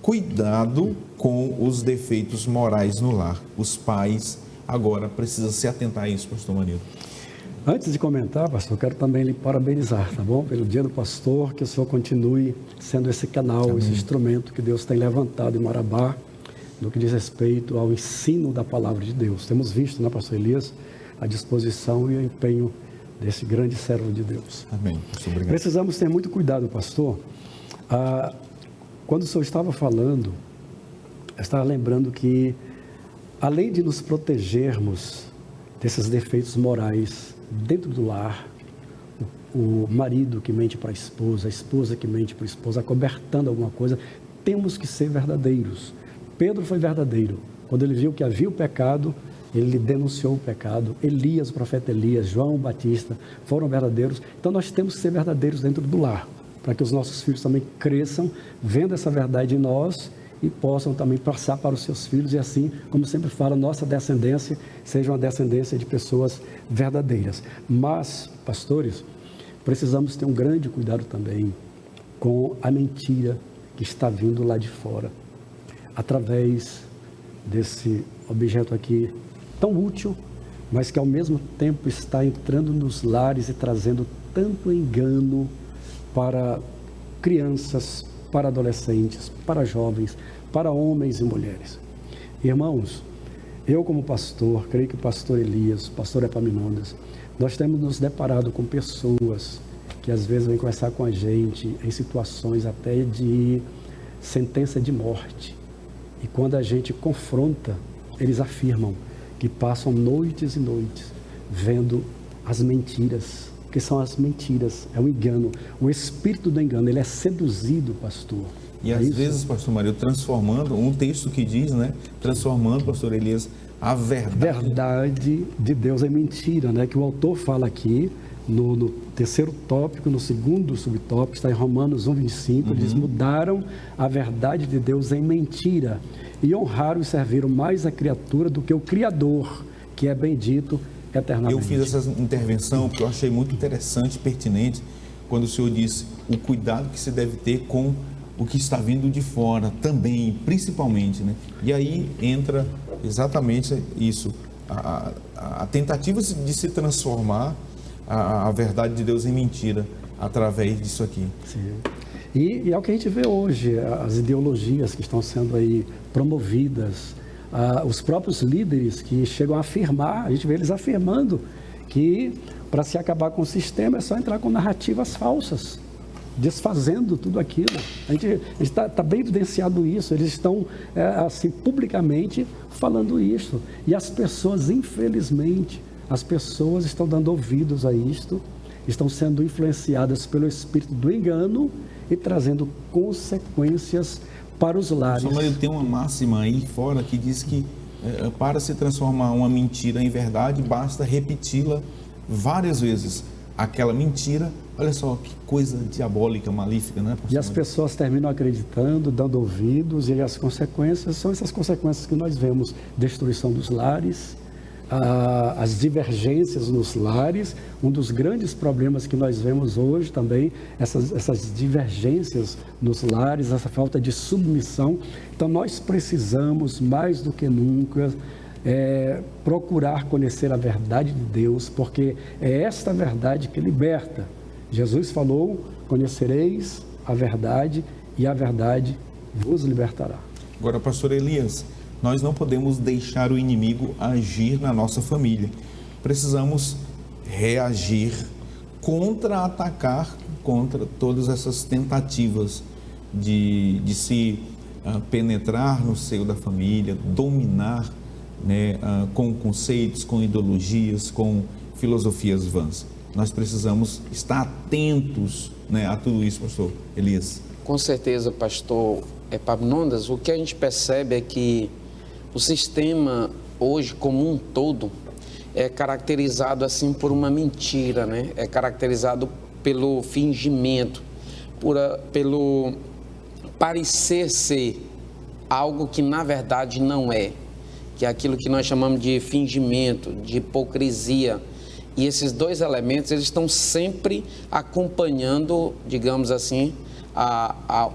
Cuidado com os defeitos morais no lar. Os pais agora precisam se atentar a isso, pastor Marildo. Antes de comentar, pastor, eu quero também lhe parabenizar, tá bom? Pelo Dia do Pastor, que o senhor continue sendo esse canal, amém, esse instrumento que Deus tem levantado em Marabá, no que diz respeito ao ensino da palavra de Deus. Temos visto, né, pastor Elias, a disposição e o empenho desse grande servo de Deus. Amém. Pastor, obrigado. Precisamos ter muito cuidado, pastor. Quando o senhor estava falando, eu estava lembrando que, além de nos protegermos desses defeitos morais dentro do lar, o marido que mente para a esposa que mente para o esposo, acobertando alguma coisa, temos que ser verdadeiros. Pedro foi verdadeiro. Quando ele viu que havia o pecado, ele denunciou o pecado. Elias, o profeta Elias, João Batista foram verdadeiros. Então nós temos que ser verdadeiros dentro do lar, para que os nossos filhos também cresçam vendo essa verdade em nós e possam também passar para os seus filhos, e assim, como sempre falo, nossa descendência seja uma descendência de pessoas verdadeiras. Mas, pastores, precisamos ter um grande cuidado também com a mentira que está vindo lá de fora, através desse objeto aqui tão útil, mas que ao mesmo tempo está entrando nos lares e trazendo tanto engano para crianças, para adolescentes, para jovens, para homens e mulheres. Irmãos, eu como pastor, creio que o pastor Elias, o pastor Epaminondas, nós temos nos deparado com pessoas que às vezes vêm conversar com a gente em situações até de sentença de morte. E quando a gente confronta, eles afirmam que passam noites e noites vendo as mentiras. Que são as mentiras, é o engano, o espírito do engano, ele é seduzido, pastor. E às vezes, pastor Maria, transformando, um texto que diz, né, transformando, pastor Elias, a verdade de Deus em mentira, né, que o autor fala aqui, no terceiro tópico, no segundo subtópico, está em Romanos 1:25, ele diz, mudaram a verdade de Deus em mentira, e honraram e serviram mais a criatura do que o Criador, que é bendito eternamente. Eu fiz essa intervenção porque eu achei muito interessante, pertinente, quando o senhor disse o cuidado que se deve ter com o que está vindo de fora também, principalmente, né? E aí entra exatamente isso, a tentativa de se transformar a verdade de Deus em mentira através disso aqui. Sim. E é o que a gente vê hoje, as ideologias que estão sendo aí promovidas, os próprios líderes que chegam a afirmar, a gente vê eles afirmando que para se acabar com o sistema é só entrar com narrativas falsas, desfazendo tudo aquilo. A gente está bem evidenciado isso, eles estão assim, publicamente falando isso. E as pessoas, infelizmente, as pessoas estão dando ouvidos a isto, estão sendo influenciadas pelo espírito do engano e trazendo consequências para os lares. Tem uma máxima aí fora que diz que para se transformar uma mentira em verdade, basta repeti-la várias vezes. Aquela mentira, olha só que coisa diabólica, malífica, né? E as pessoas terminam acreditando, dando ouvidos, e as consequências são essas consequências que nós vemos: destruição dos lares, as divergências nos lares. Um dos grandes problemas que nós vemos hoje também, essas divergências nos lares, essa falta de submissão. Então nós precisamos mais do que nunca procurar conhecer a verdade de Deus, porque é esta verdade que liberta. Jesus falou: conhecereis a verdade e a verdade vos libertará. Agora, pastor Elias, nós não podemos deixar o inimigo agir na nossa família. Precisamos reagir, contra-atacar contra todas essas tentativas de se penetrar no seio da família, dominar, né, com conceitos, com ideologias, com filosofias vãs. Nós precisamos estar atentos, né, a tudo isso, pastor Elias. Com certeza, pastor Epaminondas, o que a gente percebe é que O sistema hoje, como um todo, é caracterizado assim por uma mentira, né? É caracterizado pelo fingimento, pelo parecer ser algo que na verdade não é, que é aquilo que nós chamamos de fingimento, de hipocrisia. E esses dois elementos, eles estão sempre acompanhando, digamos assim,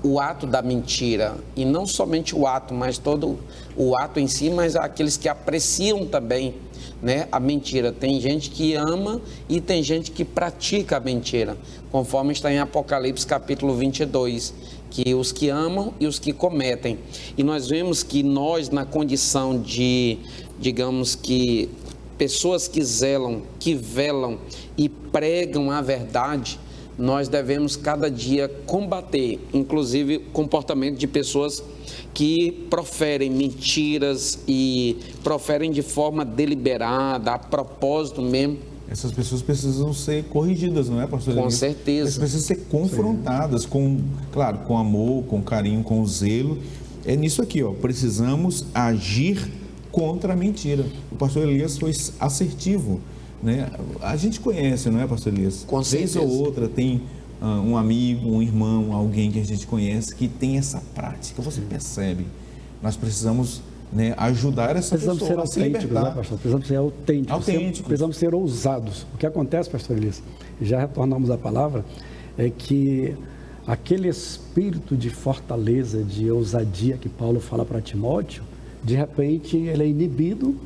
o ato da mentira. E não somente o ato, mas todo o ato em si, mas aqueles que apreciam também, né, a mentira. Tem gente que ama e tem gente que pratica a mentira, conforme está em Apocalipse capítulo 22, que os que amam e os que cometem. E nós vemos que nós, na condição de, digamos que, pessoas que zelam, que velam e pregam a verdade, nós devemos cada dia combater, inclusive, comportamento de pessoas que proferem mentiras e proferem de forma deliberada, a propósito mesmo. Essas pessoas precisam ser corrigidas, não é, pastor? Com certeza. Elas precisam ser confrontadas, claro, com amor, com carinho, com zelo. É nisso aqui, ó, precisamos agir contra a mentira. O pastor Elias foi assertivo, né? A gente conhece, não é, pastor Elias? Com certeza. Vez ou outra tem um amigo, um irmão, alguém que a gente conhece que tem essa prática, você percebe. Nós precisamos, né, ajudar essa pessoa a se libertar. Né, pastor? Precisamos ser autênticos. Precisamos ser ousados. O que acontece, pastor Elias, já retornamos à palavra, é que aquele espírito de fortaleza, de ousadia que Paulo fala para Timóteo, de repente ele é inibido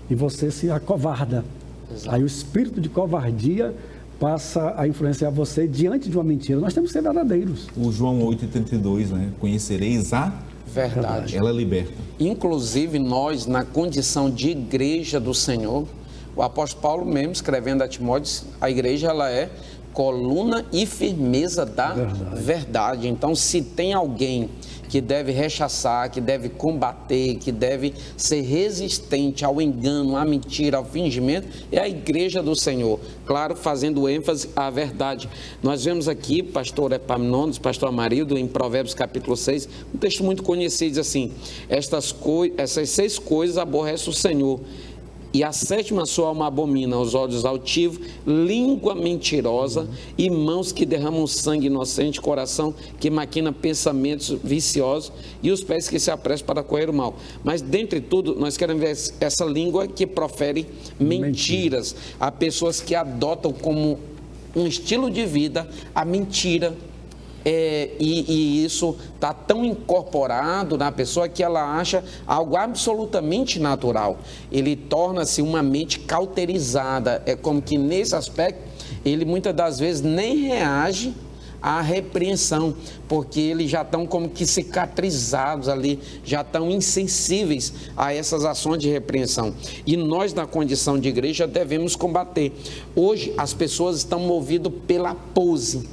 e você se acovarda. Exato. Aí o espírito de covardia passa a influenciar você diante de uma mentira. Nós temos que ser verdadeiros. O João 8,32, né? Conhecereis a verdade. Ela liberta. Inclusive nós, na condição de igreja do Senhor, o apóstolo Paulo mesmo, escrevendo a Timóteo, a igreja ela é coluna e firmeza da verdade. Então, se tem alguém que deve rechaçar, que deve combater, que deve ser resistente ao engano, à mentira, ao fingimento, é a igreja do Senhor. Claro, fazendo ênfase à verdade. Nós vemos aqui, pastor Epaminondas, pastor Amarildo, em Provérbios capítulo 6, um texto muito conhecido, diz assim: essas 6 coisas aborrece o Senhor, e a 7ª sua alma abomina: os olhos altivos, língua mentirosa e mãos que derramam sangue inocente, coração que maquina pensamentos viciosos e os pés que se apressam para correr o mal. Mas, dentre tudo, nós queremos ver essa língua que profere mentiras. Há pessoas que adotam como um estilo de vida a mentira. E isso está tão incorporado na pessoa que ela acha algo absolutamente natural. Ele torna-se uma mente cauterizada. É como que nesse aspecto ele muitas das vezes nem reage à repreensão, porque eles já estão como que cicatrizados ali, já estão insensíveis a essas ações de repreensão. E nós, na condição de igreja, devemos combater. Hoje as pessoas estão movidas pela pose.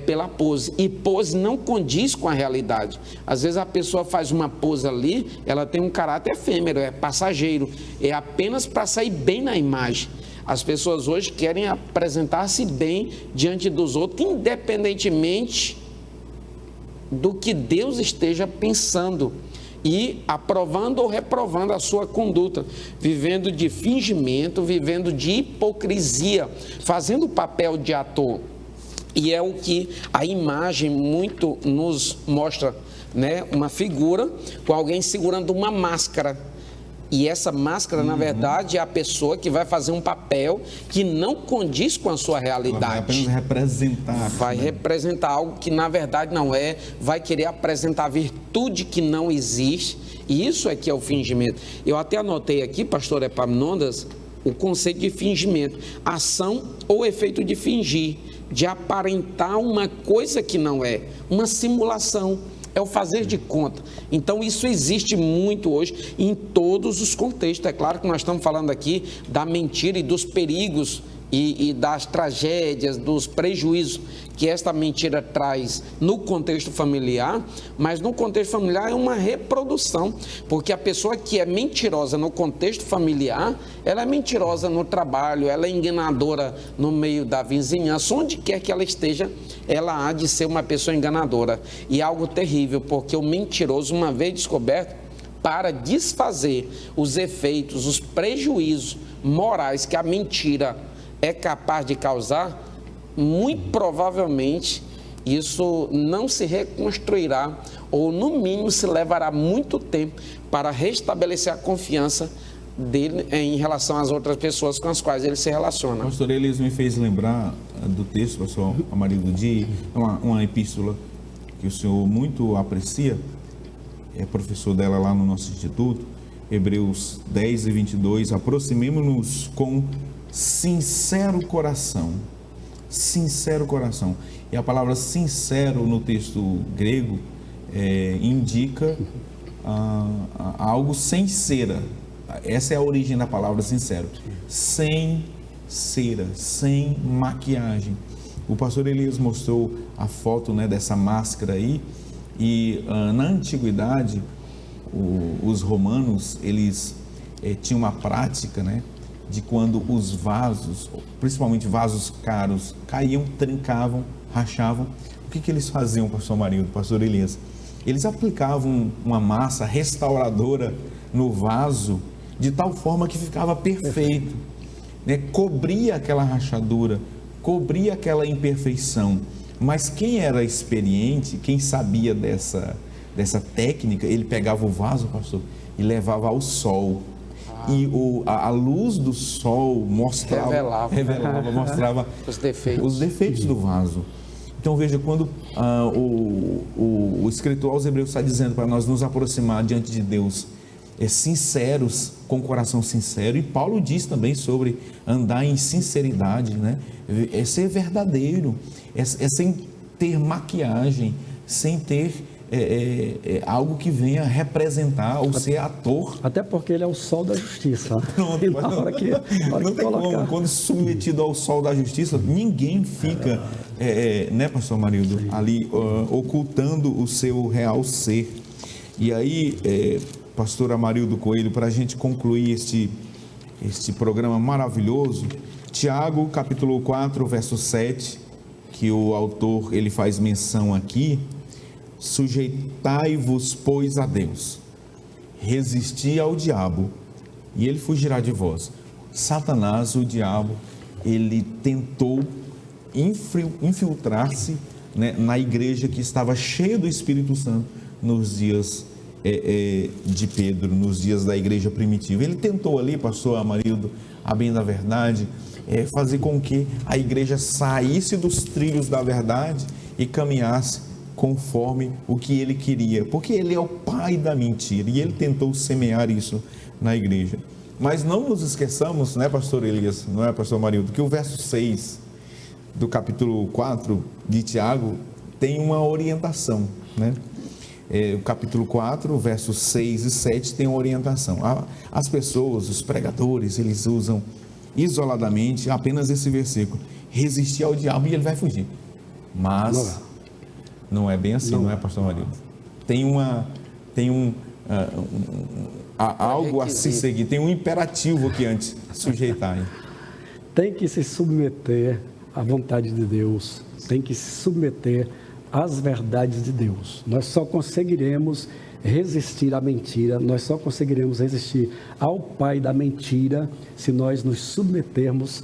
Pela pose, e pose não condiz com a realidade. Às vezes a pessoa faz uma pose ali, ela tem um caráter efêmero, é passageiro, é apenas para sair bem na imagem. As pessoas hoje querem apresentar-se bem diante dos outros, independentemente do que Deus esteja pensando e aprovando ou reprovando a sua conduta, vivendo de fingimento, vivendo de hipocrisia, fazendo o papel de ator. E é o que a imagem muito nos mostra, né? Uma figura com alguém segurando uma máscara. E essa máscara, na verdade, é a pessoa que vai fazer um papel que não condiz com a sua realidade. Ela vai apenas representar. Vai representar algo que, na verdade, não é. Vai querer apresentar a virtude que não existe. E isso é que é o fingimento. Eu até anotei aqui, pastor Epaminondas, o conceito de fingimento. Ação ou efeito de fingir, de aparentar uma coisa que não é, uma simulação, é o fazer de conta. Então isso existe muito hoje em todos os contextos. É claro que nós estamos falando aqui da mentira e dos perigos e das tragédias, dos prejuízos que esta mentira traz no contexto familiar, mas no contexto familiar é uma reprodução, porque a pessoa que é mentirosa no contexto familiar, ela é mentirosa no trabalho, ela é enganadora no meio da vizinhança, onde quer que ela esteja, ela há de ser uma pessoa enganadora. E é algo terrível, porque o mentiroso, uma vez descoberto, para desfazer os efeitos, os prejuízos morais que a mentira é capaz de causar, muito provavelmente isso não se reconstruirá, ou no mínimo se levará muito tempo para restabelecer a confiança dele em relação às outras pessoas com as quais ele se relaciona. Pastor Elias me fez lembrar do texto, pastor Amarildo, de uma epístola que o senhor muito aprecia, é professor dela lá no nosso instituto, Hebreus 10 e 22, aproximemo-nos com sincero coração. Sincero coração. E a palavra sincero no texto grego indica algo sem cera. Essa é a origem da palavra sincero. Sem cera, sem maquiagem. O pastor Elias mostrou a foto, né, dessa máscara aí. E na antiguidade, os romanos, eles tinham uma prática, né, de quando os vasos, principalmente vasos caros, caíam, trincavam, rachavam. O que eles faziam, pastor Marildo, pastor Elias? Eles aplicavam uma massa restauradora no vaso, de tal forma que ficava perfeito, né? Cobria aquela rachadura, cobria aquela imperfeição. Mas quem era experiente, quem sabia dessa técnica, ele pegava o vaso, pastor, e levava ao sol. E a luz do sol mostrava os defeitos do vaso. Então veja, quando o escritor aos Hebreus está dizendo para nós nos aproximar diante de Deus, sinceros, com coração sincero, e Paulo diz também sobre andar em sinceridade, né? É ser verdadeiro, é sem ter maquiagem, sem ter algo que venha representar ou ser ator. Até porque ele é o sol da justiça. Não tem como. Quando submetido ao sol da justiça, ninguém fica, né, pastor Marildo, ali ocultando o seu real ser. E aí, pastor Amarildo Coelho, para a gente concluir este programa maravilhoso, Tiago, capítulo 4, verso 7, que o autor ele faz menção aqui: sujeitai-vos, pois, a Deus, resisti ao diabo, e ele fugirá de vós. Satanás, o diabo, ele tentou infiltrar-se, né, na igreja que estava cheia do Espírito Santo nos dias de Pedro, nos dias da igreja primitiva. Ele tentou ali, pastor Amarildo, a bem da verdade, fazer com que a igreja saísse dos trilhos da verdade e caminhasse conforme o que ele queria, porque ele é o pai da mentira, e ele tentou semear isso na igreja. Mas não nos esqueçamos, né, pastor Elias, não é, pastor Marildo, que o verso 6 do capítulo 4 de Tiago tem uma orientação, né? O capítulo 4, versos 6 e 7 tem uma orientação. As pessoas, os pregadores, eles usam isoladamente apenas esse versículo: resistir ao diabo e ele vai fugir. Mas não é bem assim, não é, pastor Marildo? Há algo a se seguir, tem um imperativo aqui antes, sujeitar. Tem que se submeter à vontade de Deus, tem que se submeter às verdades de Deus. Nós só conseguiremos resistir à mentira, nós só conseguiremos resistir ao pai da mentira se nós nos submetermos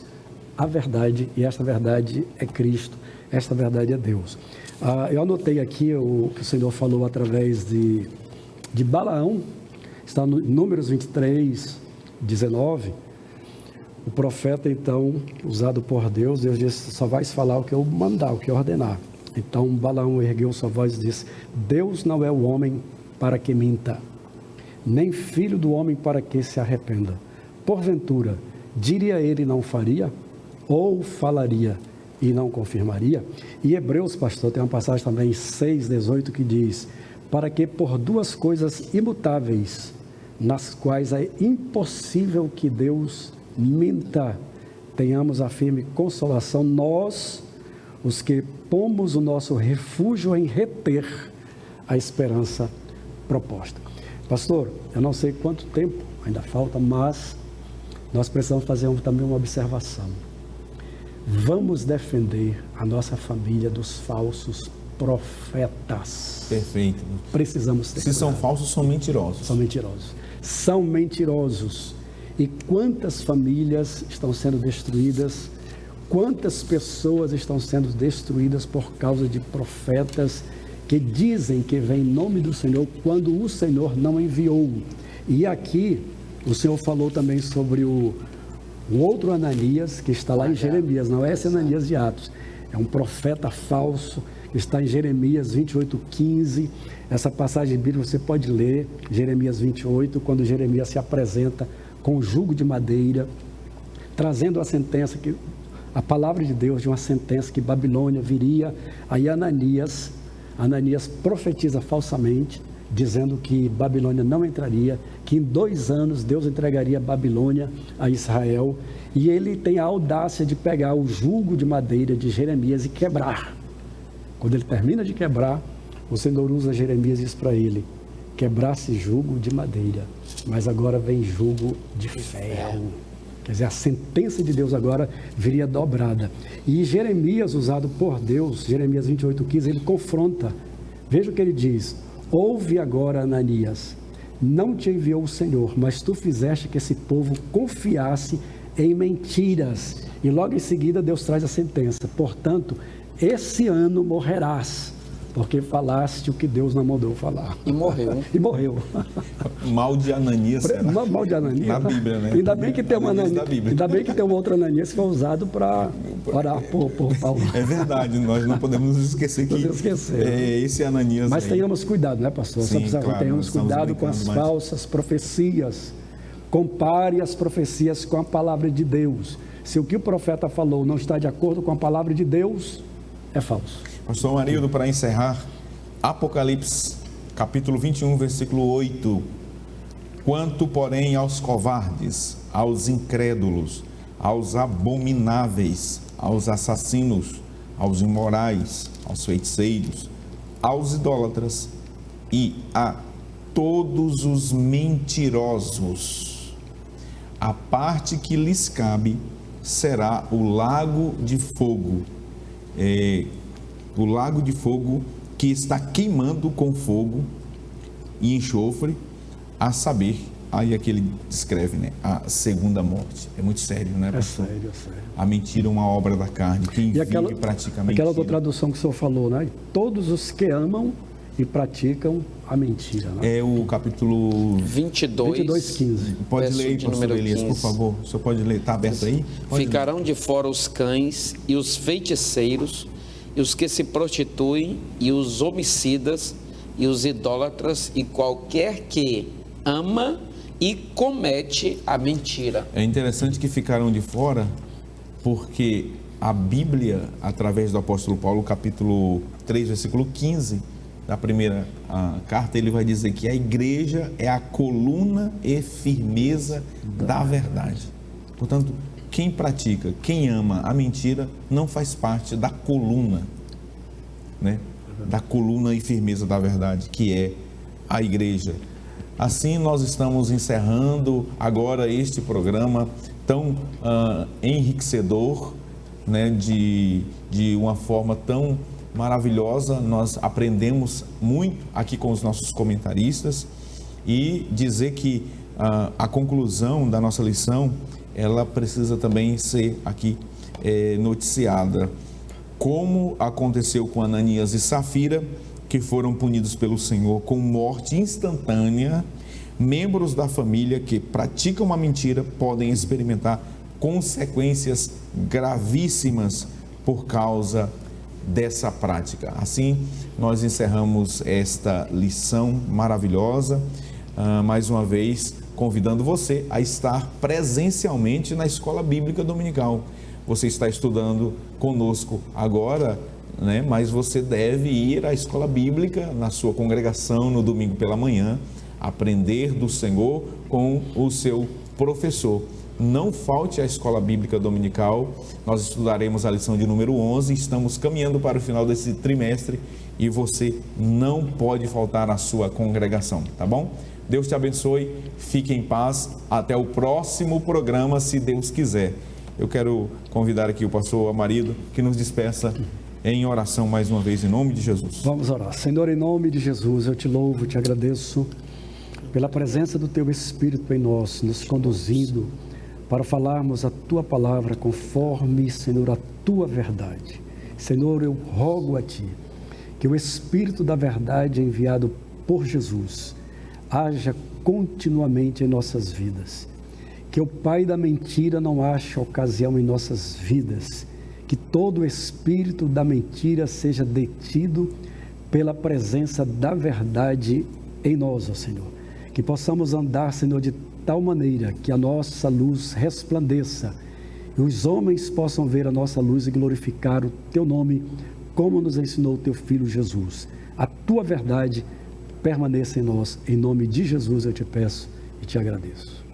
à verdade, e esta verdade é Cristo, esta verdade é Deus. Eu anotei aqui o que o Senhor falou através de Balaão, está no Números 23, 19. O profeta, então, usado por Deus disse: só vais falar o que eu mandar, o que eu ordenar. Então Balaão ergueu sua voz e disse: Deus não é o homem para que minta, nem filho do homem para que se arrependa. Porventura, diria ele e não faria? Ou falaria e não confirmaria? E Hebreus, pastor, tem uma passagem também, 6,18, que diz: para que por duas coisas imutáveis, nas quais é impossível que Deus minta, tenhamos a firme consolação, nós, os que pomos o nosso refúgio em reter a esperança proposta. Pastor, eu não sei quanto tempo ainda falta, mas nós precisamos fazer também uma observação. Vamos defender a nossa família dos falsos profetas. Perfeito. Precisamos ter Se são cuidado. falsos, são mentirosos. São mentirosos. São mentirosos. E quantas famílias estão sendo destruídas, quantas pessoas estão sendo destruídas por causa de profetas que dizem que vem em nome do Senhor, quando o Senhor não enviou. E aqui, o Senhor falou também sobre o outro Ananias, que está lá em Jeremias, não é esse Ananias de Atos. É um profeta falso, que está em Jeremias 28:15. Essa passagem bíblica você pode ler, Jeremias 28, quando Jeremias se apresenta com o jugo de madeira, trazendo a sentença, a palavra de Deus de uma sentença que Babilônia viria. Aí Ananias profetiza falsamente, dizendo que Babilônia não entraria, que em 2 anos Deus entregaria Babilônia a Israel, e ele tem a audácia de pegar o jugo de madeira de Jeremias e quebrar. Quando ele termina de quebrar, o Senhor usa Jeremias e diz para ele: quebrasse jugo de madeira, mas agora vem jugo de ferro. Quer dizer, a sentença de Deus agora viria dobrada. E Jeremias, usado por Deus, Jeremias 28:15, ele confronta. Veja o que ele diz: ouve agora, Ananias, não te enviou o Senhor, mas tu fizeste que esse povo confiasse em mentiras. E logo em seguida Deus traz a sentença: portanto, esse ano morrerás, porque falaste o que Deus não mandou falar. E morreu. E morreu. Mal de Ananias. Mal de Ananias. Na Bíblia, né? Ainda bem que tem uma Ananias Ananias, da Bíblia. ainda bem que tem um outro Ananias que foi usado para orar por Paulo. É verdade, nós não podemos esquecer que é esse Ananias. Mas aí. tenhamos cuidado, né, pastor? Sim, claro, tenhamos nós estamos cuidado com as brincando, mas- falsas profecias. Compare as profecias com a palavra de Deus. Se o que o profeta falou não está de acordo com a palavra de Deus, é falso. Pastor Marildo, para encerrar, Apocalipse, capítulo 21, versículo 8. Quanto, porém, aos covardes, aos incrédulos, aos abomináveis, aos assassinos, aos imorais, aos feiticeiros, aos idólatras e a todos os mentirosos, a parte que lhes cabe será o lago de fogo, o lago de fogo que está queimando com fogo e enxofre, a saber, aí é que ele descreve, né, a segunda morte. É muito sério, né, pastor? É sério. A mentira é uma obra da carne. Quem vive e pratica a mentira. Aquela outra tradução que o senhor falou, né? Todos os que amam e praticam a mentira. Né? É o capítulo 22:15. Pode verso ler aí, de pastor número Elias, por 15. favor. O senhor pode ler, está aberto aí? Pode ler. Ficarão de fora os cães e os feiticeiros, e os que se prostituem, e os homicidas, e os idólatras, e qualquer que ama e comete a mentira. É interessante que ficaram de fora, porque a Bíblia, através do apóstolo Paulo, capítulo 3, versículo 15, da primeira carta, ele vai dizer que a igreja é a coluna e firmeza da verdade. Portanto, quem pratica, quem ama a mentira, não faz parte da coluna, né? Da coluna e firmeza da verdade, que é a igreja. Assim, nós estamos encerrando agora este programa tão enriquecedor, né? De uma forma tão maravilhosa. Nós aprendemos muito aqui com os nossos comentaristas, e dizer que a conclusão da nossa lição, ela precisa também ser aqui noticiada. Como aconteceu com Ananias e Safira, que foram punidos pelo Senhor com morte instantânea, membros da família que praticam uma mentira podem experimentar consequências gravíssimas por causa dessa prática. Assim, nós encerramos esta lição maravilhosa, mais uma vez convidando você a estar presencialmente na Escola Bíblica Dominical. Você está estudando conosco agora, né? Mas você deve ir à Escola Bíblica na sua congregação no domingo pela manhã, aprender do Senhor com o seu professor. Não falte à Escola Bíblica Dominical. Nós estudaremos a lição de número 11, estamos caminhando para o final desse trimestre e você não pode faltar à sua congregação, tá bom? Deus te abençoe, fique em paz, até o próximo programa, se Deus quiser. Eu quero convidar aqui o pastor Amarido, que nos despeça em oração mais uma vez, em nome de Jesus. Vamos orar. Senhor, em nome de Jesus, eu te louvo, te agradeço pela presença do Teu Espírito em nós, nos conduzindo para falarmos a Tua palavra conforme, Senhor, a Tua verdade. Senhor, eu rogo a Ti que o Espírito da verdade enviado por Jesus haja continuamente em nossas vidas. Que o pai da mentira não ache ocasião em nossas vidas. Que todo o espírito da mentira seja detido pela presença da verdade em nós, ó Senhor. Que possamos andar, Senhor, de tal maneira que a nossa luz resplandeça e os homens possam ver a nossa luz e glorificar o Teu nome, como nos ensinou o Teu Filho Jesus. A Tua verdade permaneça em nós. Em nome de Jesus eu te peço e te agradeço.